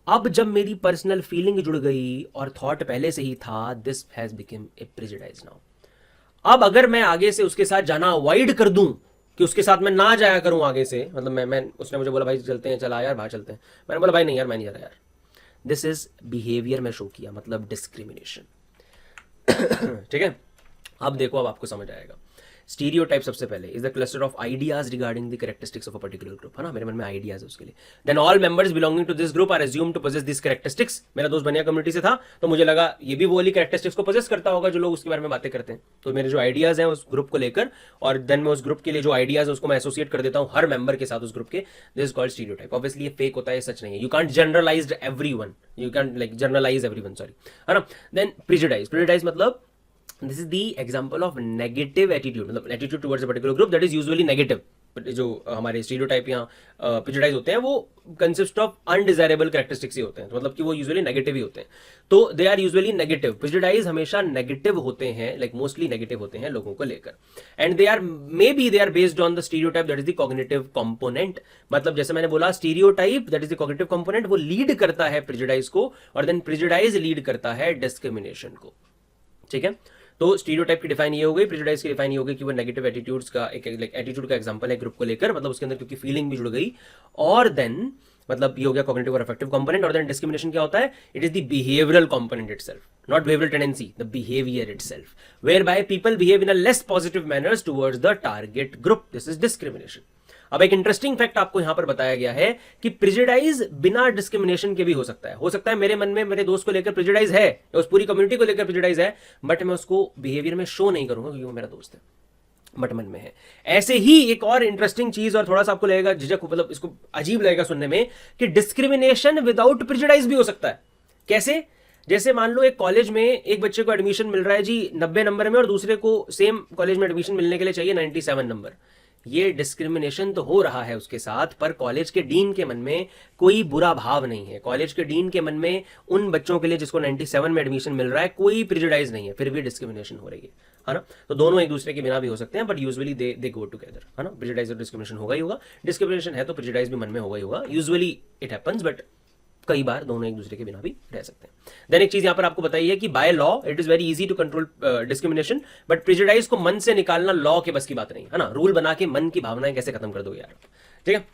अब जब मेरी पर्सनल फीलिंग जुड़ गई और थॉट पहले से ही था, this has become a prejudice now. अब अगर मैं आगे से उसके साथ जाना अवॉइड कर दूं कि उसके साथ मैं ना जाया करूं आगे से, मतलब मैं उसने मुझे बोला भाई चलते हैं, चला यार बाहर चलते हैं, मैंने बोला भाई नहीं यार मैं नहीं जा रहा यार, दिस इज बिहेवियर में शो किया, मतलब डिस्क्रिमिनेशन। ठीक है, अब देखो, अब आपको समझ आएगा। स्टीरियोटाइप सबसे पहले is the cluster of ideas regarding the characteristics of a particular group, है ना, मेरे मन में आइडियाज है उसके लिए। Then all members belonging to this group are assumed to possess this characteristics. मेरा दोस्त बनिया कम्युनिटी से था, तो मुझे लगा ये भी वो वाली कैरेक्टरिस्टिक्स को पोजेस करता होगा जो लोग उसके बारे में बातें करते हैं, तो मेरे जो आइडियाज हैं उस ग्रुप को लेकर, और देन मैं उस ग्रुप के लिए जो आइडियाज है उसको मैं एसोसिएट कर देता हूँ हर मेंबर के साथ उस ग्रुप के। This is called stereotype. Obviously ये फेक होता है, सच नहीं है, you can't generalise everyone, you can't like generalise everyone, sorry, है ना। देन प्रिजुडाइज, प्रिजुडाइज मतलब this is the example of negative attitude, मतलब attitude towards a particular group that is usually negative. जो हमारे स्टीरियोटाइप या प्रिजुडाइज होते हैं वो कंसिस्ट ऑफ अनडिजायरेबल कैरेक्टरिस्टिक्स ही होते हैं, तो मतलब कि वो यूजुअली नेगेटिव ही होते हैं, तो they are usually negative. Prejudice हमेशा नेगेटिव होते हैं, लाइक मोस्टली नेगेटिव होते हैं लोगों को लेकर, and they are may be they are based on the stereotype that is the cognitive component. मतलब जैसे मैंने बोला, stereotype that is the cognitive component वो लीड करता है प्रिजुडाइज को, और देन प्रिजुडाइज लीड करता है डिस्क्रिमिनेशन को। ठीक है, तो स्टीरियोटाइप की डिफाइन ये हो गई, प्रिजुडाइज की डिफाइन ये हो गई कि वो नेगेटिव एटीट्यूड्स का एक एटीट्यूड का एग्जांपल है ग्रुप को लेकर, मतलब उसके अंदर क्योंकि फीलिंग भी जुड़ गई, और देन मतलब ये हो गया कॉग्निटिव और अफेक्टिव कंपोनेंट। और देन डिस्क्रिमिनेशन क्या होता है, it is the behavioural component itself, not behavioural tendency, the behaviour itself, whereby people behave in a less positive manners towards the target group, this is discrimination. अब एक interesting fact आपको यहां पर बताया गया है कि प्रिजुडाइज बिना डिस्क्रिमिनेशन के भी हो सकता है मेरे मन में मेरे दोस्त को लेकर प्रिजुडाइज है, उस पूरी कम्युनिटी को लेकर प्रिजुडाइज है, बट मैं उसको बिहेवियर में शो नहीं करूंगा क्योंकि वो मेरा दोस्त है, बट मन में है। ऐसे ही एक और इंटरेस्टिंग चीज, और थोड़ा सा आपको लगेगा झिझक, मतलब इसको अजीब लगेगा सुनने में, कि डिस्क्रिमिनेशन विदाउट प्रिजुडाइज भी हो सकता है। कैसे? जैसे मान लो एक कॉलेज में एक बच्चे को एडमिशन मिल रहा है जी 90 नंबर में, और दूसरे को सेम कॉलेज में एडमिशन मिलने के लिए चाहिए 97 नंबर। ये डिस्क्रिमिनेशन तो हो रहा है उसके साथ, पर कॉलेज के डीन के मन में कोई बुरा भाव नहीं है, कॉलेज के डीन के मन में उन बच्चों के लिए जिसको 97 में एडमिशन मिल रहा है कोई प्रिजुडाइज नहीं है, फिर भी डिस्क्रिमिनेशन हो रही है ना। तो दोनों एक दूसरे के बिना भी हो सकते हैं, but usually they go together, है ना। प्रिजुडाइज और डिस्क्रिमिनेशन होगा ही होगा, डिस्क्रिमिनेशन है तो प्रिजुडाइज भी मन में होगा ही होगा, यूजुअली इट हैपेंस, बट कई बार दोनों एक दूसरे के बिना भी रह सकते हैं। देन एक चीज यहां पर आपको बताइए कि by law it is very easy to control discrimination, but prejudice को मन से निकालना लॉ के बस की बात नहीं है ना। रूल बना के मन की भावनाएं कैसे खत्म कर दोगे यार, ठीक है।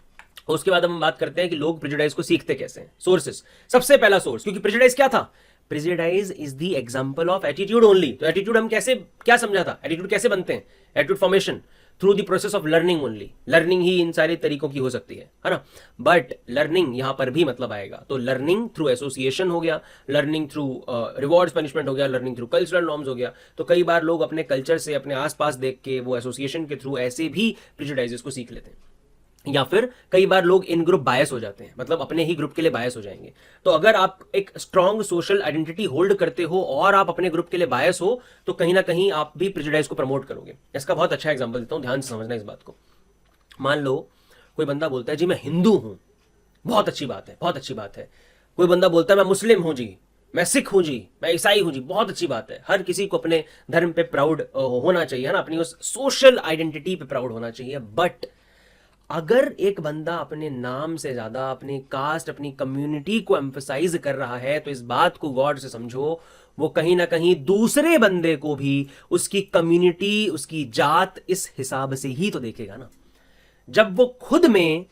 उसके बाद हम बात करते हैं कि लोग प्रिजुडाइज को सीखते कैसे हैं। सोर्सेस, सबसे पहला सोर्स, क्योंकि प्रिजुडाइज क्या था, prejudice is the example of attitude only. तो एटीट्यूड हम कैसे, क्या समझा था, एटीट्यूड कैसे बनते हैं, attitude formation through the process of learning only. Learning ही इन सारे तरीकों की हो सकती है ना, बट लर्निंग यहां पर भी मतलब आएगा, तो लर्निंग थ्रू एसोसिएशन हो गया, लर्निंग थ्रू रिवॉर्ड्स पनिशमेंट हो गया, लर्निंग थ्रू कल्चरल नॉर्म्स हो गया। तो कई बार लोग अपने कल्चर से, अपने आसपास देख के, वो एसोसिएशन के थ्रू ऐसे भी प्रिजुडाइजेस को सीख लेते हैं, या फिर कई बार लोग इन ग्रुप बायस हो जाते हैं, मतलब अपने ही ग्रुप के लिए बायस हो जाएंगे। तो अगर आप एक स्ट्रॉन्ग सोशल आइडेंटिटी होल्ड करते हो और आप अपने ग्रुप के लिए बायस हो, तो कहीं ना कहीं आप भी प्रिजुडाइज को प्रमोट करोगे। इसका बहुत अच्छा एग्जांपल देता हूं, ध्यान से समझना इस बात को। मान लो कोई बंदा बोलता है जी मैं हिंदू हूं, बहुत अच्छी बात है, बहुत अच्छी बात है। कोई बंदा बोलता है मैं मुस्लिम हूं जी, मैं सिख हूं जी, मैं ईसाई हूं जी, बहुत अच्छी बात है। हर किसी को अपने धर्म पे प्राउड होना चाहिए ना, अपनी उस सोशल आइडेंटिटी पे प्राउड होना चाहिए। बट अगर एक बंदा अपने नाम से ज्यादा अपनी कास्ट, अपनी कम्युनिटी को एम्फसाइज कर रहा है, तो इस बात को गौर से समझो, वो कहीं ना कहीं दूसरे बंदे को भी उसकी कम्युनिटी, उसकी जात इस हिसाब से ही तो देखेगा ना। जब वो खुद में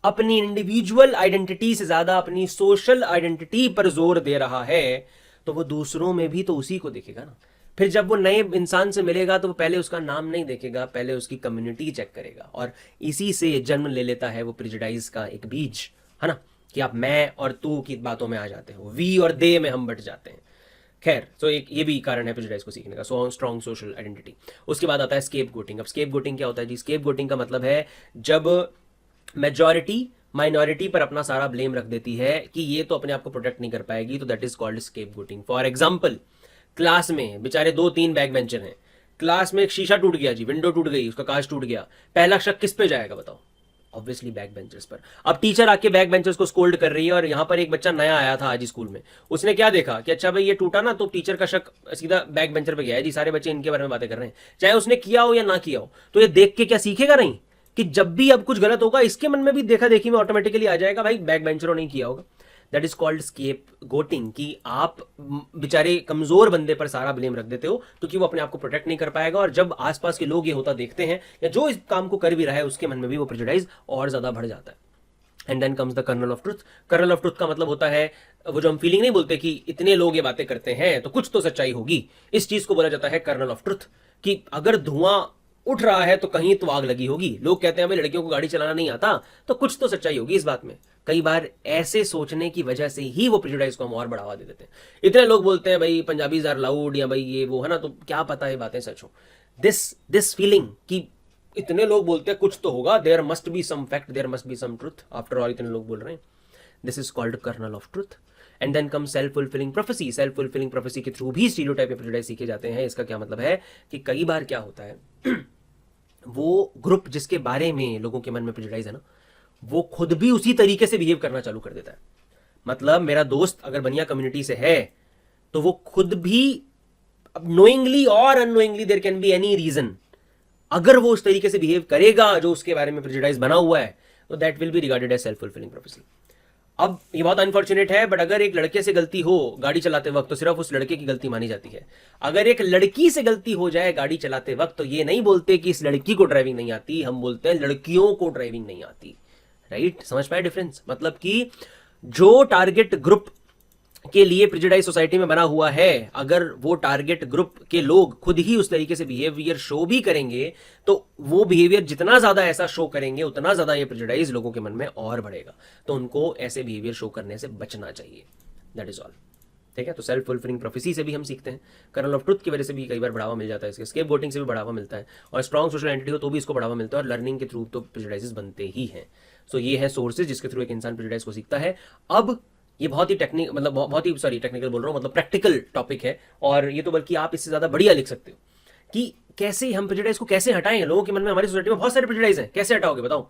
अपनी इंडिविजुअल आइडेंटिटी से ज्यादा अपनी सोशल आइडेंटिटी पर जोर दे रहा है, तो वो दूसरों में भी तो उसी को देखेगा ना। फिर जब वो नए इंसान से मिलेगा तो वो पहले उसका नाम नहीं देखेगा, पहले उसकी कम्युनिटी चेक करेगा, और इसी से जन्म ले लेता है वो प्रिजुडाइज का एक बीज, है ना, कि आप मैं और तू की बातों में आ जाते हो, वी और दे में हम बट जाते हैं। खैर, तो एक ये भी कारण है प्रिजुडाइज को सीखने का, स्ट्रॉन्ग सोशल आइडेंटिटी। उसके बाद आता है स्केप गोटिंग। अब स्केप गोटिंग क्या होता है जी? स्केप गोटिंग का मतलब है जब मेजॉरिटी माइनॉरिटी पर अपना सारा ब्लेम रख देती है कि ये तो अपने आप को प्रोटेक्ट नहीं कर पाएगी, तो that is called scapegoating. For example, class में बेचारे 2-3 बैक बेंचर हैं, क्लास में एक शीशा टूट गया जी, विंडो टूट गई, उसका कांच टूट गया, पहला शक किस पे जाएगा बताओ? ऑब्वियसली बैक बेंचर्स पर। अब टीचर आके बैक बेंचर्स को स्कोल्ड कर रही है, और यहां पर एक बच्चा नया आया था आज स्कूल में, उसने क्या देखा कि अच्छा भाई ये टूटा ना, तो टीचर का शक सीधा बैक बेंचर पे गया है जी, सारे बच्चे इनके बारे में बातें कर रहे हैं, चाहे उसने किया हो या ना किया हो। तो ये देख के क्या सीखेगा? नहीं, कि जब भी अब कुछ गलत होगा इसके मन में भी देखा देखी में ऑटोमेटिकली आ जाएगा भाई बैक बेंचरों ने किया होगा। दैट इज कॉल्ड स्केप गोटिंग, कि आप बेचारे कमजोर बंदे पर सारा ब्लेम रख देते हो क्योंकि वो अपने आप को प्रोटेक्ट नहीं कर पाएगा, और जब आसपास के लोग ये होता देखते हैं या जो इस काम को कर भी रहा है उसके मन में भी वो प्रेजुडाइज और ज्यादा बढ़ जाता है। And then comes the kernel of truth. Kernel of truth का मतलब होता है वो जो हम फीलिंग नहीं बोलते कि इतने लोग ये बातें करते हैं तो कुछ तो सच्चाई होगी, इस चीज को बोला जाता है कर्नल ऑफ ट्रुथ, कि अगर धुआं उठ रहा है तो कहीं तो आग लगी होगी। लोग कहते हैं भाई लड़कियों को गाड़ी चलाना नहीं आता, तो कुछ तो सच्चाई होगी इस बात में। कई बार ऐसे सोचने की वजह से ही वो प्रेजुडाइज को हम और बढ़ावा दे देते हैं। इतने लोग बोलते हैं भाई पंजाबीज आर लाउड या भाई ये वो है ना, तो क्या पता ये बातें सच हो। दिस फीलिंग कि इतने लोग बोलते हैं कुछ तो होगा, there must be some fact, there must be some truth, after all इतने लोग बोल रहे हैं, this is called kernel of truth. And then come self fulfilling prophecy. Self fulfilling prophecy के थ्रू भी स्टीरियोटाइप या प्रेजुडाइज सीखे जाते हैं। इसका क्या मतलब है कि कई बार क्या होता है वो ग्रुप जिसके बारे में लोगों के मन में प्रेजुडाइज है ना, वो खुद भी उसी तरीके से बिहेव करना चालू कर देता है। मतलब मेरा दोस्त अगर बनिया कम्युनिटी से है तो वो खुद भी नोइंगली और unknowingly, there can be any reason, अगर वो उस तरीके से बिहेव करेगा जो उसके बारे में प्रेजुडाइज बना हुआ है, तो that will be regarded as self fulfilling prophecy. अब ये बहुत अनफॉर्चुनेट है, बट अगर एक लड़के से गलती हो गाड़ी चलाते वक्त तो सिर्फ उस लड़के की गलती मानी जाती है। अगर एक लड़की से गलती हो जाए गाड़ी चलाते वक्त तो ये नहीं बोलते कि इस लड़की को ड्राइविंग नहीं आती, हम बोलते हैं लड़कियों को ड्राइविंग नहीं आती। राइट, समझ पाए डिफरेंस? मतलब कि जो टारगेट ग्रुप के लिए प्रेजुडाइज सोसाइटी में बना हुआ है, अगर वो टारगेट ग्रुप के लोग खुद ही उस तरीके से बिहेवियर शो भी करेंगे तो वो बिहेवियर जितना ज्यादा ऐसा शो करेंगे उतना ज्यादा ये प्रेजुडाइज लोगों के मन में और बढ़ेगा। तो उनको ऐसे बिहेवियर शो करने से बचना चाहिए। That is all. ठीक है, तो सेल्फ फुलफिलिंग प्रोफेसी से भी हम सीखते हैं, कर्नल ऑफ ट्रुथ की वजह से भी कई बार बढ़ावा मिल जाता है, इसके स्केप गोटिंग से भी बढ़ावा मिलता है, और स्ट्रॉन्ग सोशल एंटिटी हो तो भी इसको बढ़ावा मिलता है, और लर्निंग के थ्रू तो प्रेजुडाइजेस बनते ही हैं। सो ये है सोर्सेज जिसके थ्रू एक इंसान प्रेजुडाइज को सीखता है। अब ये बहुत ही टेक्निकल बोल रहा हूँ, मतलब प्रैक्टिकल टॉपिक है, और ये तो बल्कि आप इससे ज्यादा बढ़िया लिख सकते हो कि कैसे हम प्रेजुडाइज को कैसे हटाएं। लोगों के मन में, हमारी सोसाइटी में बहुत सारे प्रेजुडाइज हैं, कैसे हटाओगे बताओ?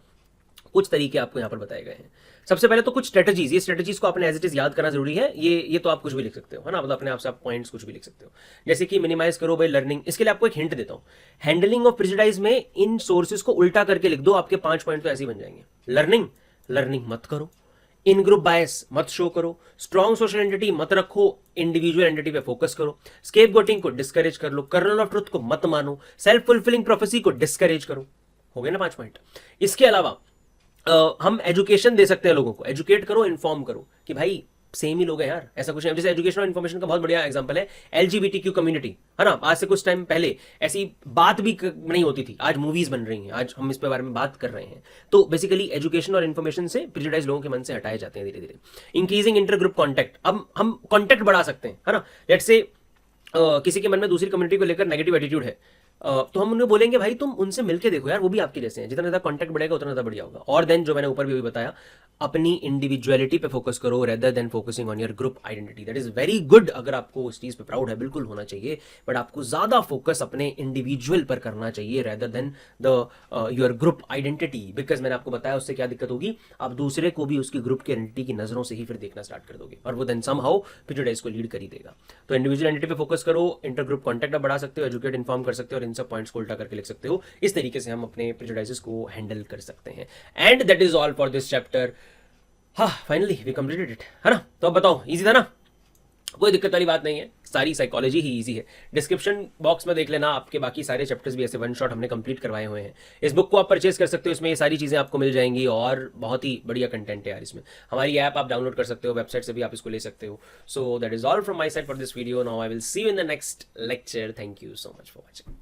कुछ तरीके आपको यहाँ पर बताए गए हैं। सबसे पहले तो कुछ स्ट्रेटजीज, ये स्ट्रेटजीज को आपने एज इट इज याद करना जरूरी है। ये तो आप कुछ भी लिख सकते हो, है ना, मतलब अपने आप से आप पॉइंट्स कुछ भी लिख सकते हो, जैसे कि मिनिमाइज करो बाय लर्निंग। इसके लिए आपको एक हिंट देता हूँ, हैंडलिंग ऑफ प्रेजुडाइज में इन सोर्सेज को उल्टा करके लिख दो, आपके 5 पॉइंट तो ऐसे ही बन जाएंगे। लर्निंग मत करो, इन ग्रुप बायस मत शो करो, स्ट्रॉन्ग सोशल एंटिटी मत रखो, इंडिविजुअल एंटिटी पे फोकस करो, स्केप गोटिंग को डिस्करेज कर लो, कर्नल ऑफ ट्रुथ को मत मानो, सेल्फ फुलफिलिंग प्रोफेसी को डिस्करेज करो। हो गए ना 5 पॉइंट। इसके अलावा हम एजुकेशन दे सकते हैं, लोगों को एजुकेट करो, इन्फॉर्म करो कि भाई सेम ही लोग हैं यार, ऐसा कुछ नहीं। जैसे एजुकेशन और इन्फॉर्मेशन का बहुत बढ़िया एग्जांपल है LGBTQ कम्युनिटी, है ना। आज से कुछ टाइम पहले ऐसी बात भी नहीं होती थी, आज मूवीज बन रही हैं, आज हम इस पे बारे में बात कर रहे हैं। तो बेसिकली एजुकेशन और इन्फॉर्मेशन से प्रेजुडाइज लोगों के मन से हटाए जाते हैं धीरे धीरे। इंक्रीजिंग इंटर ग्रुप कॉन्टैक्ट, अब हम कॉन्टैक्ट बढ़ा सकते हैं, है ना। लेट्स से किसी के मन में दूसरी कम्युनिटी को लेकर नेगेटिव एटीट्यूड है, तो हम उन्हें बोलेंगे भाई तुम उनसे मिलके देखो यार, वो भी आपके जैसे हैं। जितना ज्यादा कॉन्टैक्ट बढ़ेगा उतना ज्यादा बढ़िया होगा। और देन जो मैंने ऊपर भी बताया, अपनी इंडिविजुअलिटी पे फोकस करो rather than focusing on your group identity. That is very good, अगर आपको उस चीज पे प्राउड है बिल्कुल होना चाहिए, बट आपको ज्यादा फोकस अपने इंडिविजुअल पर करना चाहिए rather than the your group identity. Because मैंने आपको बताया उससे क्या दिक्कत होगी, आप दूसरे को भी उसकी ग्रुप की आइडेंटिटी की नजरों से ही फिर देखना स्टार्ट कर दोगे, और वो देन समहाउ प्रेजुडाइज को लीड कर ही देगा। तो इंडिविजुअल आइडेंटिटी पे फोकस करो, इंटर ग्रुप कॉन्टैक्ट बढ़ा सकते हो, एजुकेट इन्फॉर्म कर सकते हो, और इन सब पॉइंट्स को उल्टा करके लिख सकते हो। इस तरीके से हम अपने प्रेजुडाइजेस को हैंडल कर सकते हैं। And that is all for this chapter. हाँ, फाइनली वी कंप्लीटेड इट, है ना। तो अब बताओ, इजी था ना? कोई दिक्कत वाली बात नहीं है, सारी साइकोलॉजी ही इजी है। डिस्क्रिप्शन बॉक्स में देख लेना, आपके बाकी सारे चैप्टर्स भी ऐसे वन शॉट हमने कंप्लीट करवाए हुए हैं। इस बुक को आप परचेज कर सकते हो, इसमें ये सारी चीजें आपको मिल जाएंगी, और बहुत ही बढ़िया कंटेंट है यार इसमें। हमारी ऐप आप डाउनलोड कर सकते हो, वेबसाइट से भी आप इसको ले सकते हो। So that is all from my side for this video. Now I will see you in the next lecture. Thank you so much for watching.